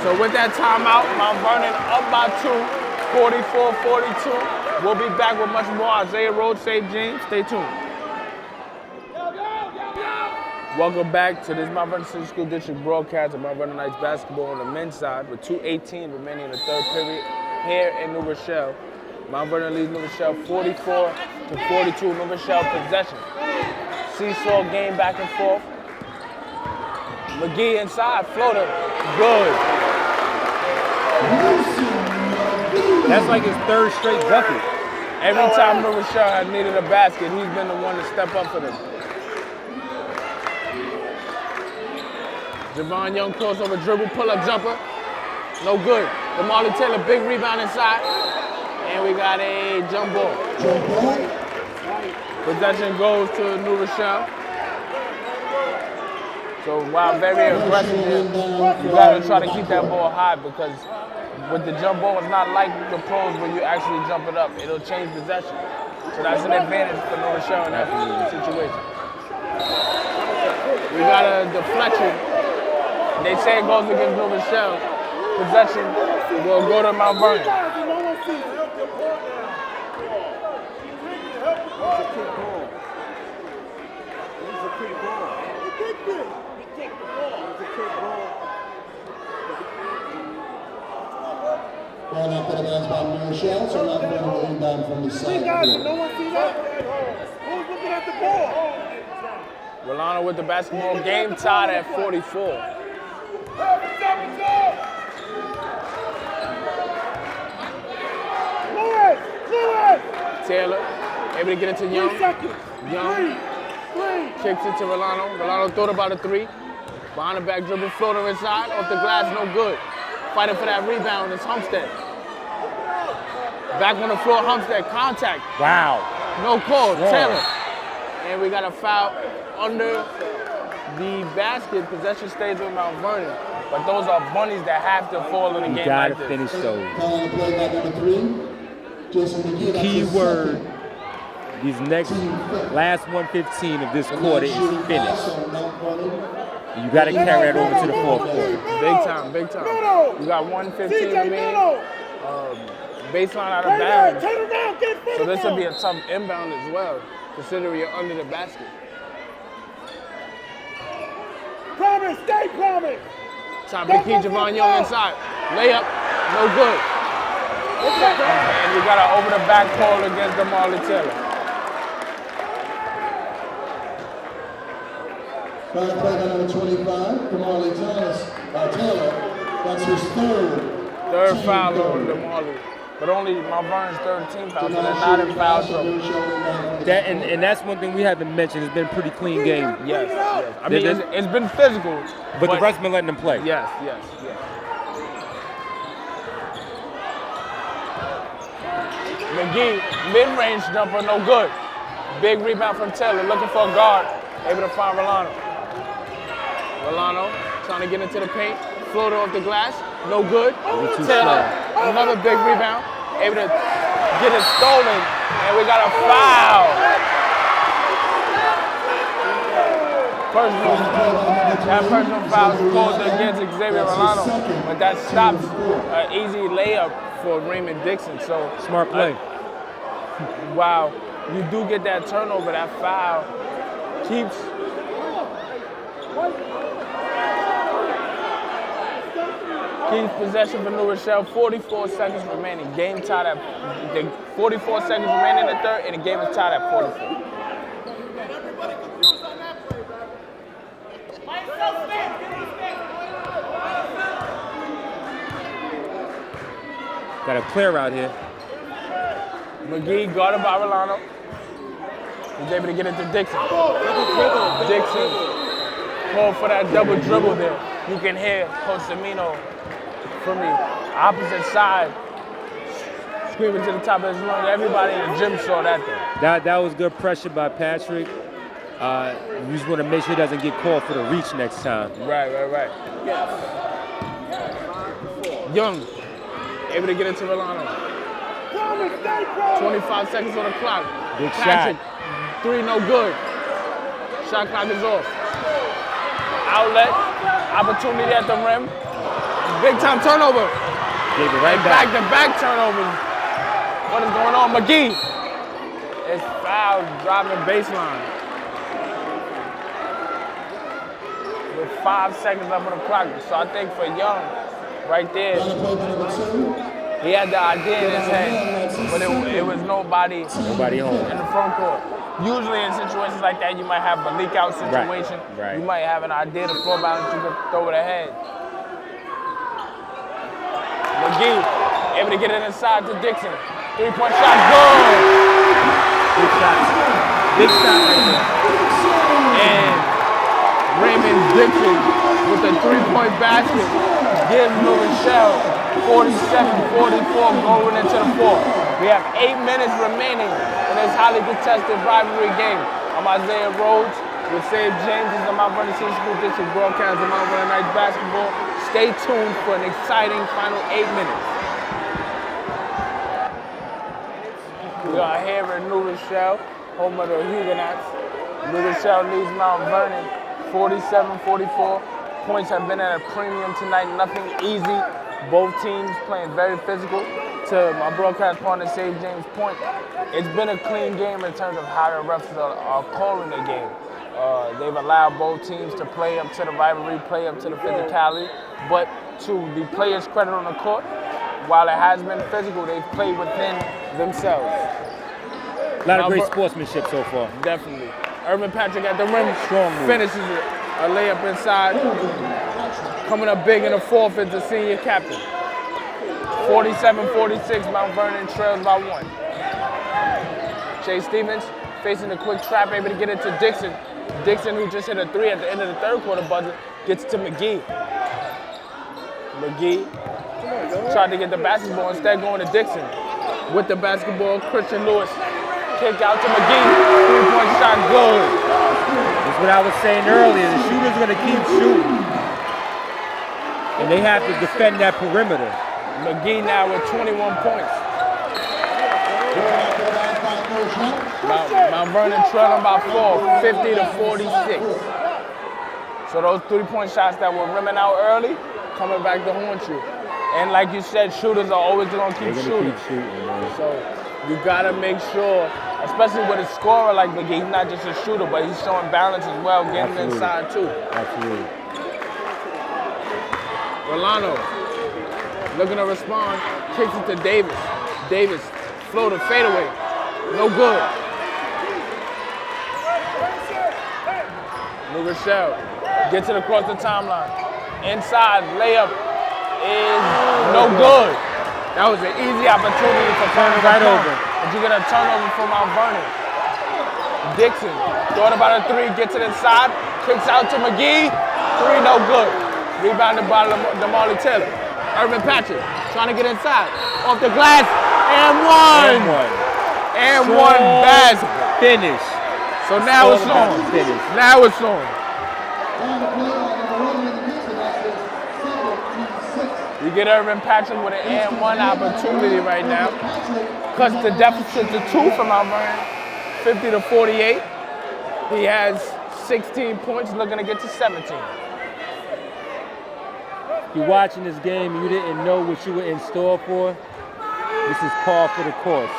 So with that timeout, Mount Vernon up by 2, 44-42. We'll be back with much more. Isaiah Rhodes, St. James. Stay tuned. Welcome back to this Mount Vernon City School District broadcast of Mount Vernon Knights basketball on the men's side with 2:18 remaining in the third period here in New Rochelle. Mount Vernon leads New Rochelle 44-42. New Rochelle possession. Seesaw game back and forth. McGee inside, floater, good. That's like his third straight bucket. Every time New Rochelle has needed a basket, he's been the one to step up for them. Javon Young crossover dribble, pull-up jumper. No good. DeMarley Taylor, big rebound inside. And we got a jump ball. Possession goes to New Rochelle. So while very aggressive, you gotta try to keep that ball high because with the jump ball, it's not like the pros where you actually jump it up. It'll change possession. So that's an advantage for New Rochelle in that situation. We got a deflection. They say it goes against New Rochelle. Possession will go to Mount Vernon. Ball out for the man's by New Rochelle, so not going to inbound from the side. No one see that? Who's looking at the ball? Rolano with the basketball. Game tied at 44. Taylor able to get it to Young. Young kicks it to Rolano. Rolano thought about a 3. Behind the back dribble, floater inside, off the glass, no good. Fighting for that rebound is Humstead. Back on the floor, Humstead, contact. Wow. No call, Wrong. Taylor. And we got a foul under the basket. Possession stays with Mount Vernon. But those are bunnies that have to fall in a You game gotta like this. finish those. Calling the play by number 3. Jason McGee. That's Key his word, second. these next last 1:15 of this quarter is finished. You got to carry that over to the fourth quarter. Big time, big time. You got 1:15 remaining. Baseline out of bounds. So this will be a tough inbound as well, considering you're under the basket. Promise, stay promise. Top of the key, Javon Young inside. Layup, no good. And we got an over the back call against DeMarley Taylor. Trying to play by number 25, DeMarley Taylor. That's his Third foul on DeMarley. But only Mount Vernon's third team foul, so they're not in foul trouble. That and that's one thing we haven't mentioned. It's been a pretty clean game. Yes, yes. I mean, it's been physical. But the ref's been letting them play. Yes, yes, yes. McGee, mid-range jumper, no good. Big rebound from Taylor, looking for a guard. Able to find Rolano. Rolano trying to get into the paint. Floater off the glass, no good. Taylor, another big rebound. Able to get it stolen, and we got a foul. That personal foul is called against Xavier Rolano, but that stops an easy layup for Raymond Dixon. So Smart play. Wow, you do get that turnover, that foul keeps possession for New Rochelle. 44 seconds remaining. Game tied at 44 seconds remaining in the third, and the game is tied at 44. Got a clear out here. McGee guarded by Rolano. He's able to get it to Dixon. Dixon called for that double dribble there. You can hear Coach Semino from the opposite side screaming to the top of his lungs. Everybody in the gym saw that thing. That was good pressure by Patrick. You just want to make sure he doesn't get called for the reach next time. Right. Young, able to get it to Rolano. 25 seconds on the clock. Big Patrick, shot. 3, no good. Shot clock is off. Outlet, opportunity at the rim. Big time turnover. Gave it right back. Back-to-back turnovers. What is going on? McGee is fouled, driving baseline. With 5 seconds left on the clock. So I think for Young, right there, he had the idea in his head, but it was nobody home in the front court. Usually in situations like that, you might have a leak out situation. Right. You might have an idea to floor balance, you can throw it ahead. McGee able to get it inside to Dixon. 3-point shot, good. Big shot right there. And Raymond Dixon with a 3-point basket gives New Rochelle 47-44 going into the fourth. We have 8 minutes remaining in this highly contested rivalry game. I'm Isaiah Rhodes with Save James. This is the Mount Vernon City School District broadcast of Mount Vernon Knights basketball. Stay tuned for an exciting final 8 minutes. We are here in New Rochelle, home of the Huguenots. New Rochelle leads Mount Vernon 47-44. Points have been at a premium tonight, nothing easy. Both teams playing very physical. To my broadcast partner, Save James' point, it's been a clean game in terms of how the refs are calling the game. They've allowed both teams to play up to the rivalry, play up to the physicality, but to the players' credit on the court, while it has been physical, they've played within themselves. A lot of great sportsmanship so far. Definitely. Irvin Patrick at the rim, Strong move. finishes it. A layup inside. Coming up big in the fourth is the senior captain. 47-46, Mount Vernon trails by 1. Chase Stevens facing a quick trap, able to get it to Dixon. Dixon, who just hit a 3 at the end of the third quarter buzzer, gets to McGee. McGee tried to get the basketball, instead going to Dixon. With the basketball, Christian Lewis. Kick out to McGee. 3-point shot, good. That's what I was saying earlier. The shooter's going to keep shooting. And they have to defend that perimeter. McGee now with 21 points. Mount Vernon trailing by 4, 50-46. So those 3-point shots that were rimming out early, coming back to haunt you. And like you said, shooters are always going to keep shooting. So you got to make sure, especially with a scorer like McGee, he's not just a shooter, but he's showing balance as well, getting inside too. Absolutely. Rolano looking to respond, kicks it to Davis. Davis, floater, fadeaway, no good. New Rochelle gets it across the timeline. Inside, layup is no good. That was an easy opportunity for turning right over. But you get a turnover from Mount Vernon. Dixon, thought about a 3, gets it inside, kicks out to McGee, 3, no good. Rebounded by DeMarley Taylor. Irvin Patrick trying to get inside. Off the glass, and one. And one basket. Finish. So now it's on. Now it's on. You get Irvin Patrick with an and 1 opportunity right now. Cuts the deficit to 2 for Mount Vernon, 50-48. He has 16 points, looking to get to 17. If you're watching this game and you didn't know what you were in store for, this is par for the course.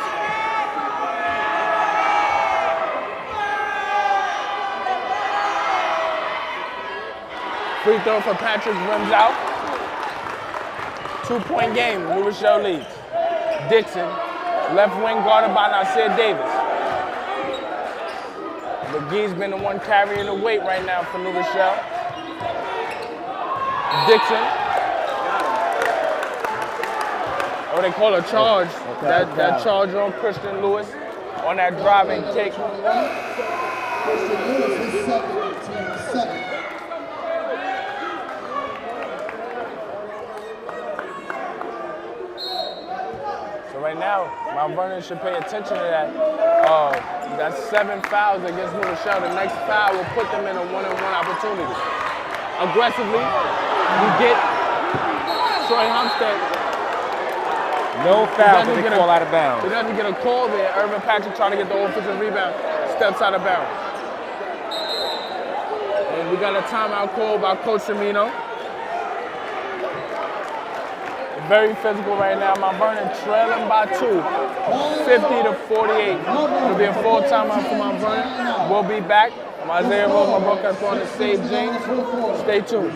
Free throw for Patrick, rims out. 2-point game, New Rochelle leads. Dixon, left wing guarded by Nasir Davis. McGee's been the one carrying the weight right now for New Rochelle. Dixon. Oh, they call a charge. That charge on Christian Lewis on that driving kick. Christian Lewis is 17-7. So right now, Mount Vernon should pay attention to that. That's 7 fouls against New Rochelle. The next foul will put them in a 1-on-1 opportunity. Aggressively, you get Troy Humstead. No foul, but they call out of bounds. He doesn't get a call there. Irvin Patrick trying to get the offensive rebound. Steps out of bounds. And we got a timeout call by Coach Semino. Very physical right now. Mount Vernon trailing by 2, 50-48. It'll be a full timeout for Mount Vernon. We'll be back. I'm Isaiah Rose, my broadcast partner, Save James. Stay tuned.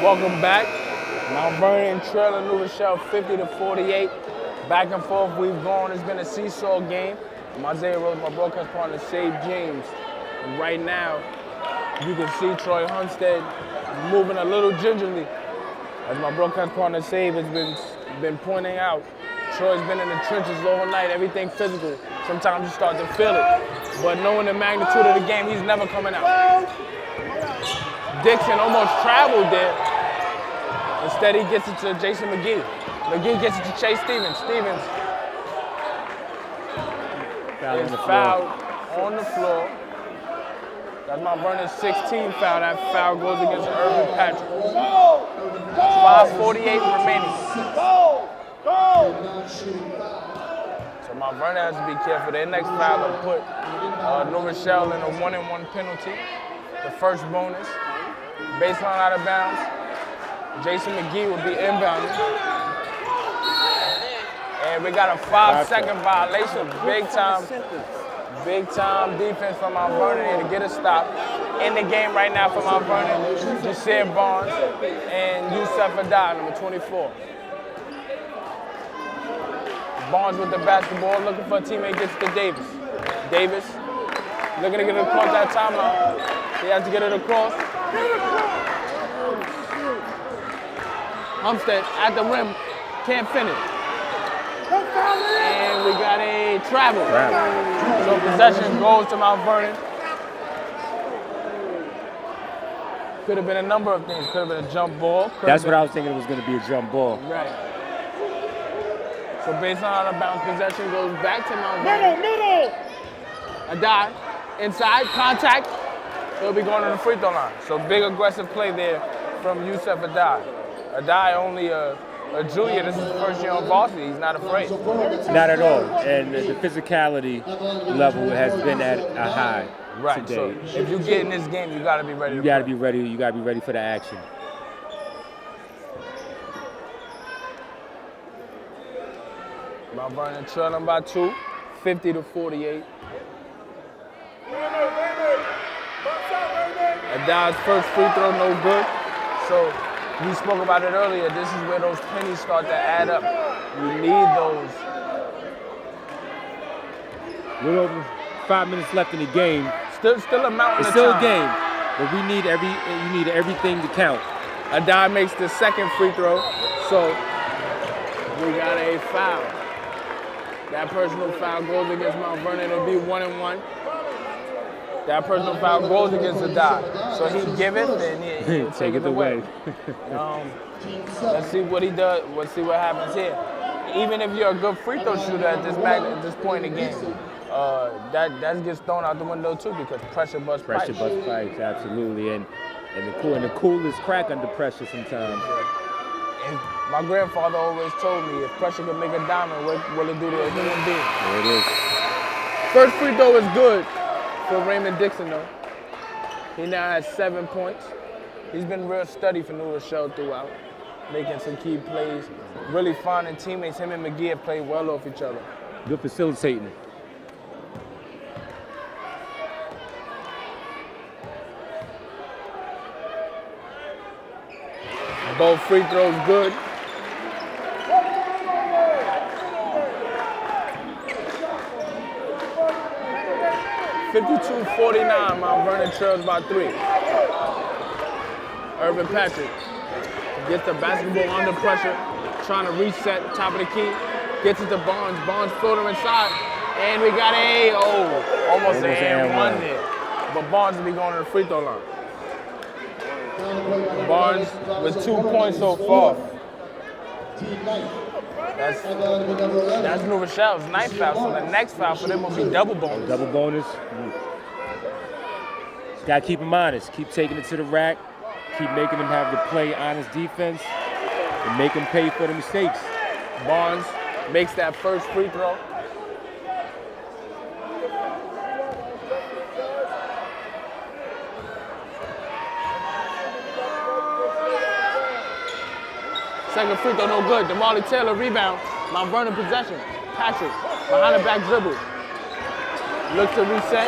Welcome back. Mount Vernon trailing New Rochelle 50-48. Back and forth we've gone. It's been a seesaw game. I'm Isaiah Rose, my broadcast partner, Save James. And right now, you can see Troy Hunstead moving a little gingerly. As my broadcast partner, Save, has been pointing out, Troy's been in the trenches all night, everything physical. Sometimes you start to feel it. But knowing the magnitude of the game, he's never coming out. Dixon almost traveled there. Instead, he gets it to Jason McGee. McGee gets it to Chase Stevens. Stevens is fouled on the floor. That's Mount Vernon's 16th foul. That foul goes against Irvin Patrick. 5:48 remaining. So Mount Vernon has to be careful. Their next foul will put New Rochelle in a 1-and-1 penalty. The first bonus. Baseline out of bounds. Jason McGee will be inbounded. And we got a 5-second violation. Big time defense from Mount Vernon here to get a stop. In the game right now for Mount Vernon, Jasir Barnes and Yusuf Adai, number 24. Barnes with the basketball, looking for a teammate, gets to Davis. Davis looking to get it across that timeout. He has to get it across. Humstead at the rim, can't finish. And we got a travel. So possession goes to Mount Vernon. Could have been a number of things. Could have been a jump ball. That's what I was thinking it was going to be, a jump ball. Right. So based on out of bounds, possession goes back to Mount Vernon. Middle. Adai, inside, contact. He'll be going to the free throw line. So big aggressive play there from Yusuf Adai. Adai only a junior. This is his first year on varsity. He's not afraid. Not at all. And the physicality level has been at a high Right. today. So if you get in this game, you got to be ready. You got to be ready. You got to be ready for the action. Mount Vernon trailing by 2, 50-48. Adai's first free throw, no good. So we spoke about it earlier. This is where those pennies start to add up. You need those. A little over 5 minutes left in the game. Still a mountain It's of still a time. game, but you need everything to count. Adai makes the second free throw, so we got a foul. That personal foul goes against Mount Vernon. It'll be 1-and-1. That personal foul goes against Adai. So he give it, then he take it away. Let's see what he does. Let's see what happens here. Even if you're a good free throw shooter at this point in the game, that gets thrown out the window too because pressure busts pipes. Pressure bust pipes, absolutely, and the coolest crack under pressure sometimes. And my grandfather always told me, if pressure can make a diamond, what will it do to a human being? There it is. First free throw is good for Raymond Dixon, though. He now has 7 points. He's been real steady for New Rochelle throughout, making some key plays, really finding teammates. Him and McGee have played well off each other. Good facilitating. Both free throws good. (52-49), Mount Vernon trails by 3. Irvin Patrick gets the basketball under pressure, trying to reset top of the key. Gets it to Barnes. Barnes floater inside, and we got almost an and one there. But Barnes will be going to the free throw line. Barnes with 2 points so far. That's New Rochelle's ninth foul, so the next foul for them will be double bonus. Double bonus. Got to keep them honest. Keep taking it to the rack. Keep making them have to play honest defense and make them pay for the mistakes. Barnes makes that first free throw. Second free throw, no good. Damali Taylor rebound. Mount Vernon possession. Patrick behind the back dribble. Look to reset.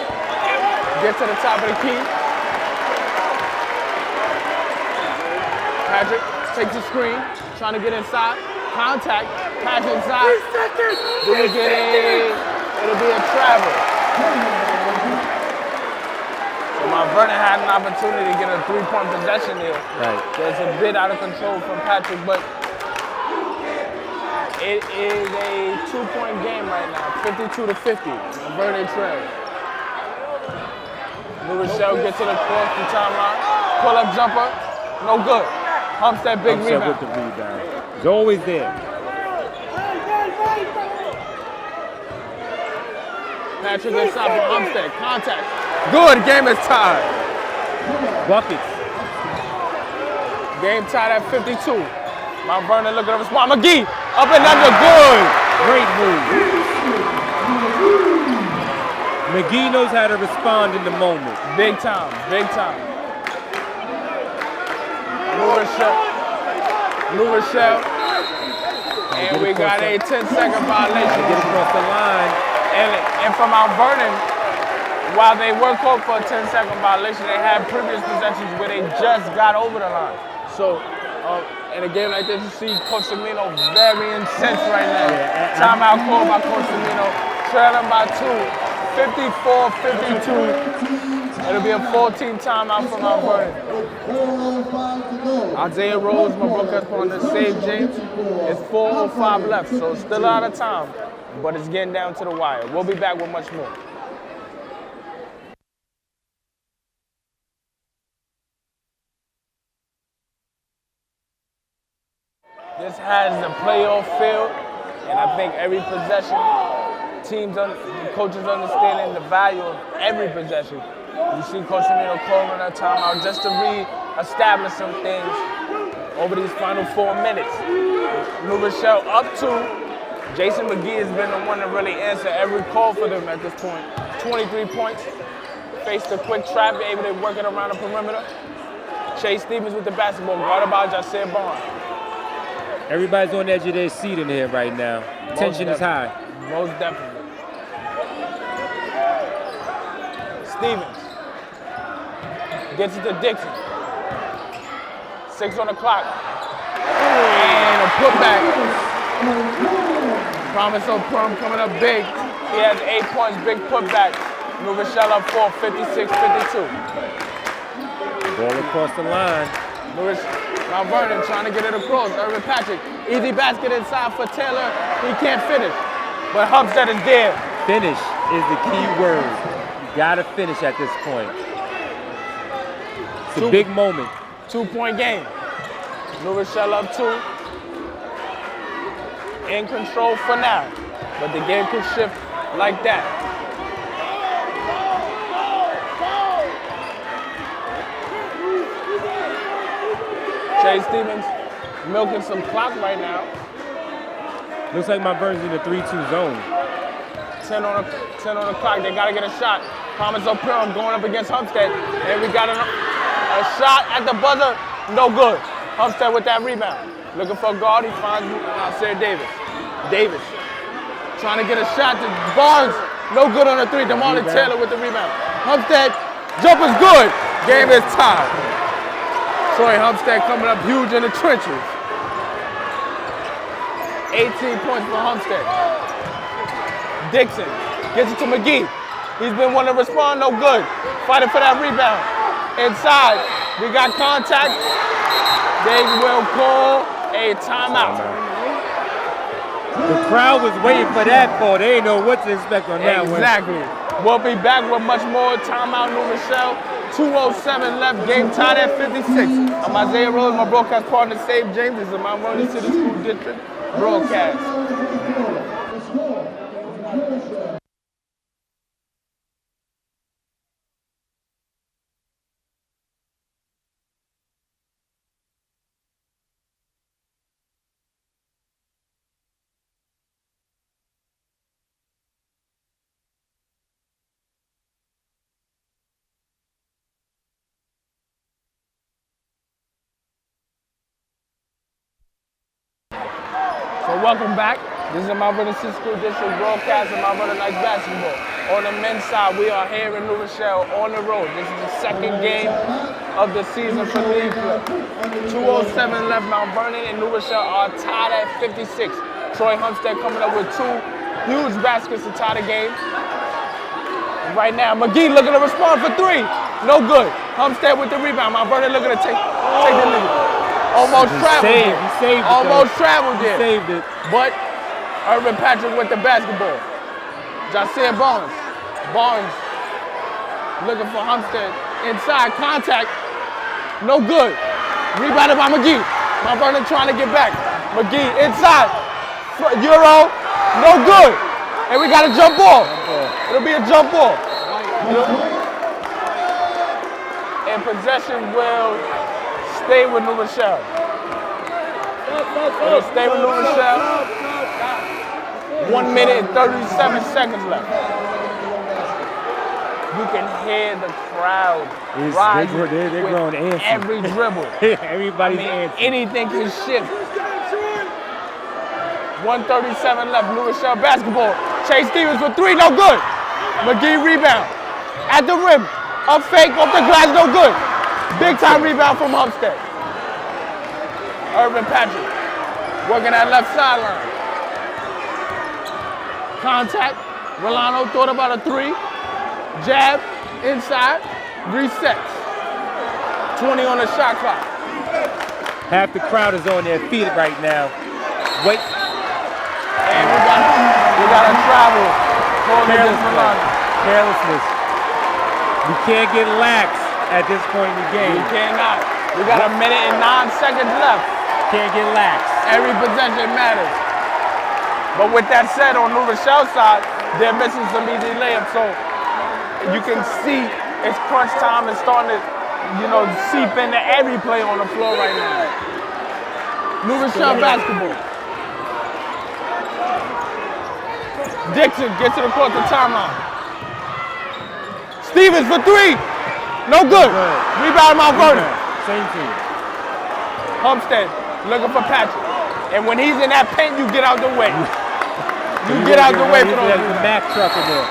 Get to the top of the key. Patrick takes the screen, trying to get inside. Contact. Pass inside. Do we get it? It'll be a travel. So Mount Vernon had an opportunity to get a three-point possession there. Right. There's a bit out of control from Patrick, but it is a two-point game right now, 52-50. Mount Vernon trails. New Rochelle gets to the cross the timeline. Pull-up jumper, no good. Homestead big rebound. With the rebound. He's always there. Patrick inside for Homestead. Contact. Good. Game is tied. Buckets. Game tied at 52. Mount Vernon looking to respond. McGee up and under. Good. Great move. McGee knows how to respond in the moment. Big time. Big time. New Rochelle. And we got a 10-second violation. Get across the line. And for Mount Vernon, while they were called for a 10-second violation, they had previous possessions where they just got over the line. So in a game like this, you see Coach Semino very incensed right now. Yeah, Timeout called by Coach Semino, trailing by 2, 54-52. It'll be a 14 timeout for Mount Vernon. Isaiah Rose, my broadcast partner, saved James. It's 4:05 left, so still out of time, but it's getting down to the wire. We'll be back with much more. This has the playoff feel, and I think every possession, coaches understanding the value of every possession. You see Coach Semino calling a timeout just to re-establish some things over these final 4 minutes. New Rochelle up 2. Jason McGee has been the one to really answer every call for them at this point. 23 points. Faced a quick trap, able to work it around the perimeter. Chase Stevens with the basketball, guarded by Jasir Barnes. Everybody's on the edge of their seat in here right now. Tension is high. Most definitely. Stevens gets it to Dixon. 6 on the clock. And a putback. Promise of Perm coming up big. He has 8 points, big putback. New Rochelle up 4, 56-52. Ball across the line. Mount Vernon trying to get it across. Irvin Patrick, easy basket inside for Taylor. He can't finish, but Homestead is there. Finish is the key word. You gotta finish at this point. It's a big moment. 2-point game. New Rochelle up 2. In control for now, but the game could shift like that. Chase Stevens milking some clock right now. Looks like my Vernon's in the 3-2 zone. 10 on the clock. They got to get a shot. Promise of Perm going up against Homestead. And we got a shot at the buzzer. No good. Homestead with that rebound. Looking for a guard. He finds Sarah Davis. Davis trying to get a shot to Barnes. No good on the 3. Damali Taylor with the rebound. Homestead, jumper's good. Game is tied. Troy Homestead coming up huge in the trenches. 18 points for Homestead. Dixon gets it to McGee. He's been one to respond, no good. Fighting for that rebound. Inside, we got contact. They will call a timeout. The crowd was waiting for that call. They didn't know what to expect on that one. Exactly. We'll be back with much more. Timeout, New Rochelle. 2:07 left. Game tied at 56. I'm Isaiah Rose, my broadcast partner, Save James. This is Mount Vernon City School District broadcast. welcome back. This is Mvhs Vs School District broadcast of Mvhs Nice Basketball. On the men's side, we are here in New Rochelle on the road. This is the second game of the season for league play. 2:07 left. Mount Vernon and New Rochelle are tied at 56. Troy Homestead coming up with 2 huge baskets to tie the game. Right now, McGee looking to respond for 3. No good. Homestead with the rebound. Mount Vernon looking to take the lead. Almost traveled it. He saved it. Almost traveled it. Saved it. But Urban Patrick with the basketball. Jasiah Barnes. Barnes looking for Homestead. Inside contact. No good. Rebounded by McGee. Mount Vernon trying to get back. McGee inside. Euro. No good. And we got a jump ball. It'll be a jump ball. And possession will stay with New Rochelle. It'll stay with New Rochelle. 1 minute and 37 seconds left. You can hear the crowd rising they're growing antsy. every dribble. Everybody's antsy. Anything can shift. 1:37 left. New Rochelle basketball. Chase Stevens for 3, no good. McGee rebound. At the rim. A fake off the glass, no good. Big time rebound from Homestead. Urban Patrick working that left sideline. Contact. Rolano thought about a 3. Jab. Inside. Resets. 20 on the shot clock. Half the crowd is on their feet right now. Wait. And we got to travel. Carelessness. We can't get lax at this point in the game. We cannot. We got 1 minute and 9 seconds left. Can't get lax. Every possession matters. But with that said, on New Rochelle's side, they're missing some easy layups. So you can see it's crunch time and starting to, seep into every play on the floor right now. New Rochelle basketball. Dixon gets to the court to timeout. Stevens for 3. No good. Rebound Mount Vernon. Same team. Homestead looking for Patrick. And when he's in that paint, you get out the way. You get out the way for those. There's a Mack truck in there.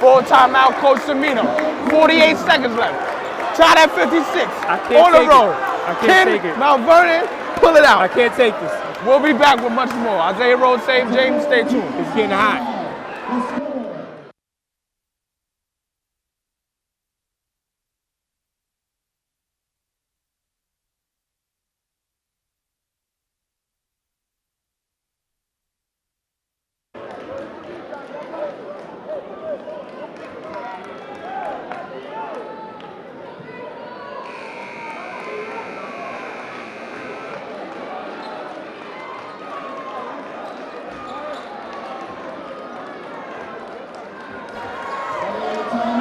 Full timeout, Coach Semino. 48 seconds left. Tied at 56. On the road. I can't take it. Mount Vernon, pull it out. I can't take this. We'll be back with much more. Isaiah Rhodes, Save James, stay tuned. It's getting hot.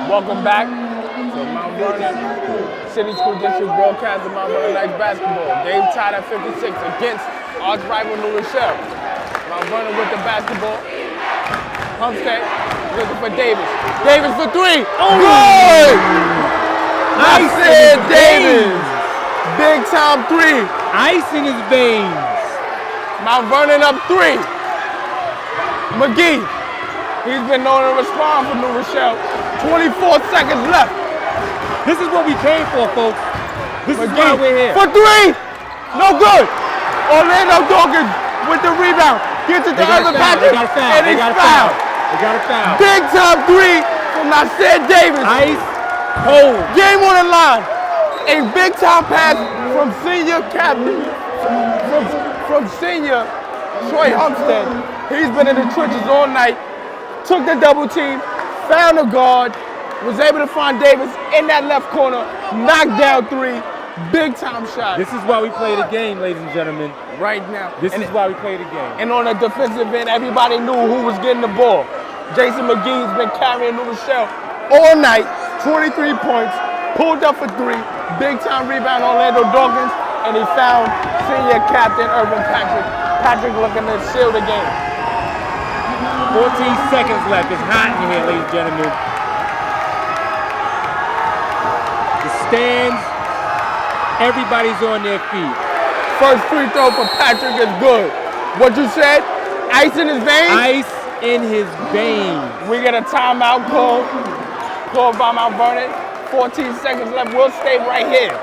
Welcome back to Mount Vernon City School District broadcast of Mount Vernon Nice Basketball. Game tied at 56 against arch rival New Rochelle. Mount Vernon with the basketball. Homestead looking for Davis. Davis for 3. Oh, good! I said Davis. Big time 3. Ice in his veins. Mount Vernon up 3. McGee. He's been known to respond for New Rochelle. 24 seconds left. This is what we came for, folks. This is why we're here. For 3. No good. Orlando Dawkins with the rebound. Gets it to Urban Patrick. And he's fouled. They got a foul. Big time 3 from Nasir Davis. Ice cold. Game on the line. A big time pass from senior captain, from senior Troy Homestead. He's been in the trenches all night. Took the double team, found a guard, was able to find Davis in that left corner, knocked down 3, big time shot. This is why we play the game, ladies and gentlemen. Right now. This is why we play the game. And on the defensive end, everybody knew who was getting the ball. Jason McGee's been carrying New Rochelle all night, 23 points, pulled up for 3, big time rebound Orlando Dawkins, and he found senior captain Urban Patrick. Patrick looking to seal the game. 14 seconds left. It's hot in here, ladies and gentlemen. The stands, everybody's on their feet. First free throw for Patrick is good. What you said? Ice in his veins? Ice in his veins. We get a timeout called by Mount Vernon. 14 seconds left. We'll stay right here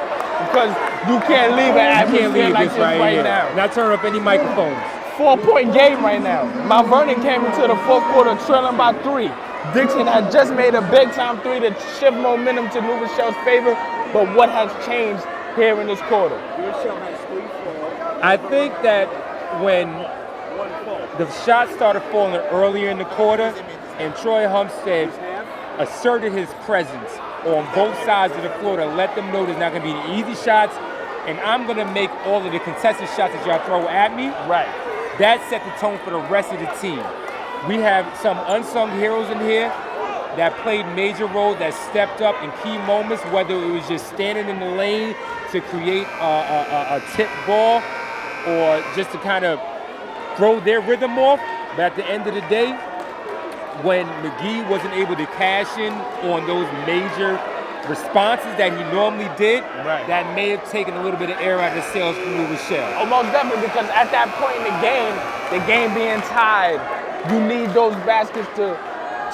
because you can't leave an atmosphere like this right now. Not turn up any microphones. 4-point game right now. Mount Vernon came into the fourth quarter trailing by 3. Dixon had just made a big-time 3 to shift momentum to New Rochelle's favor, but what has changed here in this quarter? I think that when the shots started falling earlier in the quarter and Troy Humstead asserted his presence on both sides of the floor to let them know there's not going to be any easy shots, and I'm going to make all of the contested shots that y'all throw at me. Right. That set the tone for the rest of the team. We have some unsung heroes in here that played major roles, that stepped up in key moments, whether it was just standing in the lane to create a tip ball or just to kind of throw their rhythm off. But at the end of the day, when McGee wasn't able to cash in on those major responses that he normally did, that may have taken a little bit of air out of the sails from New Rochelle. Almost definitely, because at that point in the game being tied, you need those baskets to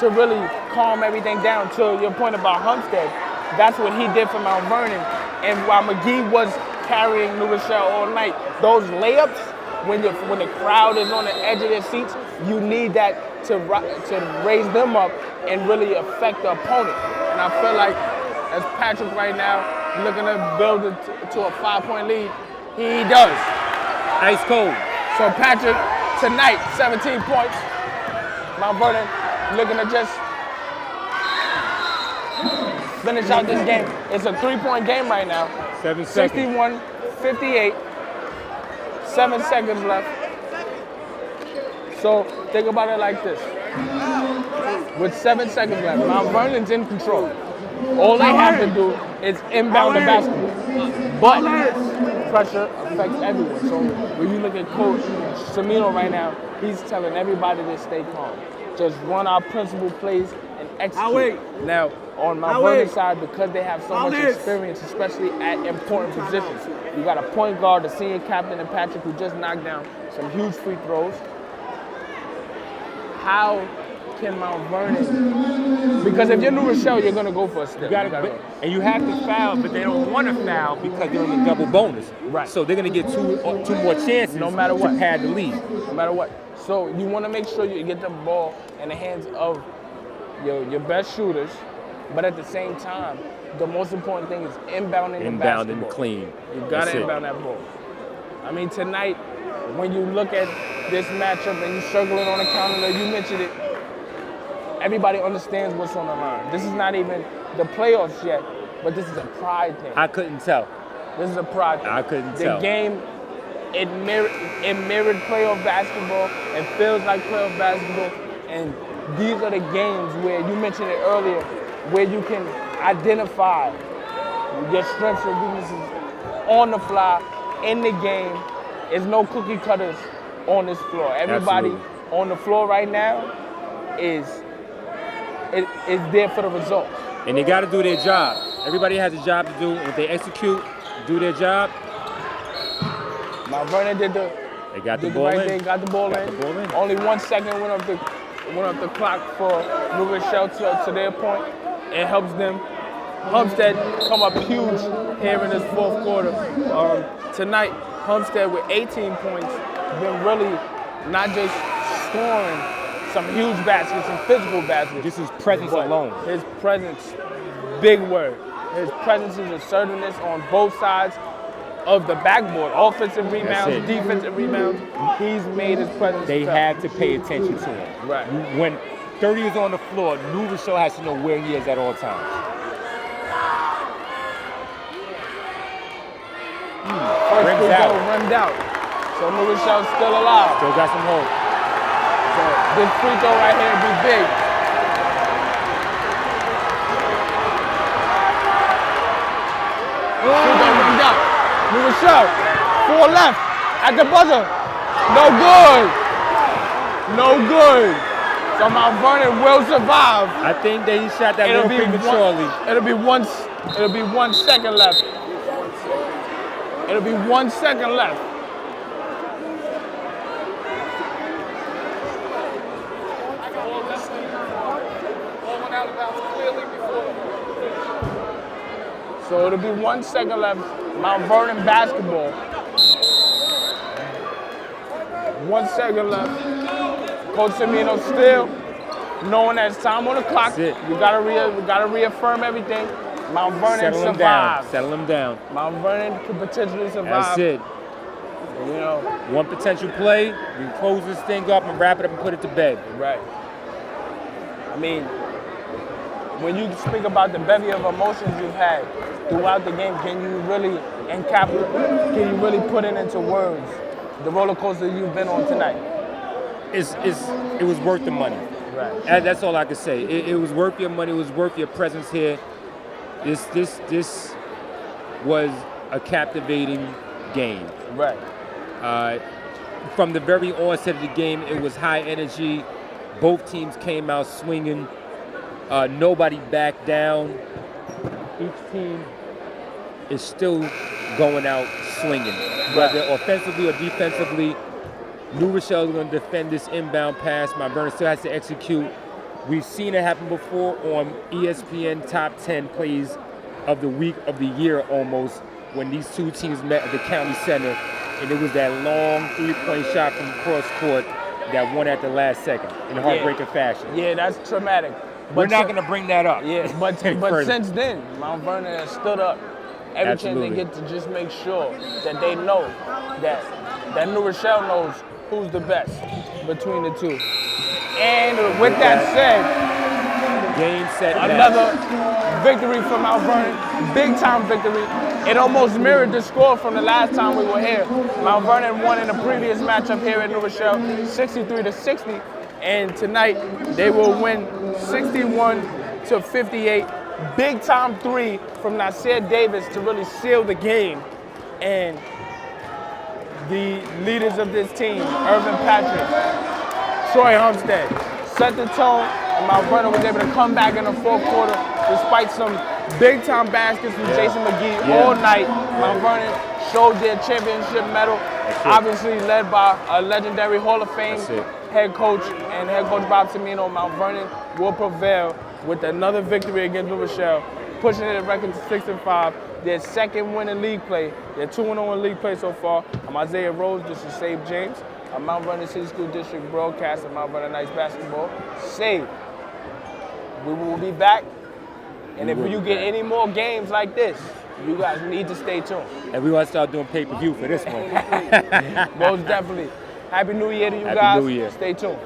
really calm everything down. To your point about Humstead, that's what he did for Mount Vernon. And while McGee was carrying New Rochelle all night, those layups, when the crowd is on the edge of their seats, you need that to raise them up and really affect the opponent. And I feel like as Patrick right now looking to build it to a 5-point lead, he does. Ice cold. So Patrick tonight, 17 points. Mount Vernon looking to just finish out this game. It's a 3-point game right now. 7 seconds. 61-58. 7 seconds left. So think about it like this. With 7 seconds left, Mount Vernon's in control. All they have to do is inbound the basketball. But pressure affects everyone. So when you look at Coach Semino right now, he's telling everybody to stay calm. Just run our principal plays and execute. Now, on Mount Vernon's side, because they have so much experience, especially at important positions, you got a point guard, the senior captain, and Patrick, who just knocked down some huge free throws. How can Mount Vernon? Because if you're New Rochelle, you're going to go for a steal. And you have to foul, but they don't want to foul because they're in the double bonus. Right. So they're going to get two more chances no matter what. To pad the lead. No matter what. So you want to make sure you get the ball in the hands of your best shooters, but at the same time, the most important thing is inbounding the basketball. Clean. You got to inbound that ball. I mean, tonight, when you look at this matchup and you circle it on the calendar, you mentioned it, everybody understands what's on the line. This is not even the playoffs yet, but this is a pride thing. I couldn't tell. This is a pride thing. I couldn't tell. The game, it mirrored playoff basketball. It feels like playoff basketball. And these are the games where, you mentioned it earlier, where you can identify your strengths and weaknesses on the fly, in the game. There's no cookie cutters on this floor. Everybody on the floor right now is there for the results. And they got to do their job. Everybody has a job to do. And if they execute, do their job. Mount Vernon did the right thing, got the ball in. Only 1 second went up the clock for New Rochelle to their point. It helps them. Humstead come up huge here in this fourth quarter. Tonight, Humstead with 18 points, been really not just scoring some huge baskets, some physical baskets. Just his presence alone. His presence, big word. His presence is assertiveness on both sides of the backboard. Offensive rebounds, defensive rebounds. He's made his presence They felt. have to pay attention to him. Right. When 30 is on the floor, New Rochelle has to know where he is at all times. First free throw rimmed out. So New Rochelle's still alive. Still got some hope. So this free throw right here would be big. Free throw rimmed out. New Rochelle, 4 left at the buzzer. No good. No good. So Mount Vernon will survive. I think that he shot that little prematurely. It'll be 1 second left. It'll be 1 second left. announced clearly before the So it'll be 1 second left. Mount Vernon basketball. 1 second left. Coach Semino still knowing that it's time on the clock. That's it. We gotta reaffirm everything. Mount Vernon Settle them down. survives. Settle them down. Mount Vernon could potentially survive. That's it. You know, One potential play, we close this thing up and wrap it up and put it to bed. right. I mean, when you speak about the bevy of emotions you've had throughout the game, can you really put it into words? The roller coaster you've been on tonight. It was worth the money. Right. And that's all I can say. It was worth your money. It was worth your presence here. This was a captivating game. Right. From the very onset of the game, it was high energy. Both teams came out swinging. Nobody backed down. Each team is still going out swinging, whether offensively or defensively. New Rochelle is going to defend this inbound pass. Mount Vernon still has to execute. We've seen it happen before on ESPN Top 10 Plays of the Week of the Year almost, when these two teams met at the county center, and it was that long three-point shot from cross court that won at the last second in heartbreaking fashion. Yeah, that's traumatic. We're not going to bring that up. Yeah, but further. since then, Mount Vernon has stood up every chance they get to just make sure that they know that New Rochelle knows who's the best between the two. And with that said, game, set, another match. victory for Mount Vernon, big time victory. It almost mirrored the score from the last time we were here. Mount Vernon won in the previous matchup here at New Rochelle, 63-60. And tonight, they will win 61-58. Big time three from Nasir Davis to really seal the game. And the leaders of this team, Irvin Patrick, Troy Humstead, set the tone, and Mount Vernon was able to come back in the fourth quarter despite some big time baskets from Jason McGee all night. Mount Vernon showed their championship medal, obviously led by a legendary Hall of Fame head coach and head coach Bob Semino. Mount Vernon will prevail with another victory against New Rochelle, pushing their record to 6-5. Their second win in league play. They're 2-0 in league play so far. I'm Isaiah Rose. This is Save James. I'm Mount Vernon City School District broadcaster, Mount Vernon Knights basketball. Save. We will be back. And if you get any more games like this, you guys need to stay tuned. And we want to start doing pay-per-view for this one. Most definitely. Happy New Year to you guys. Happy New Year. Stay tuned.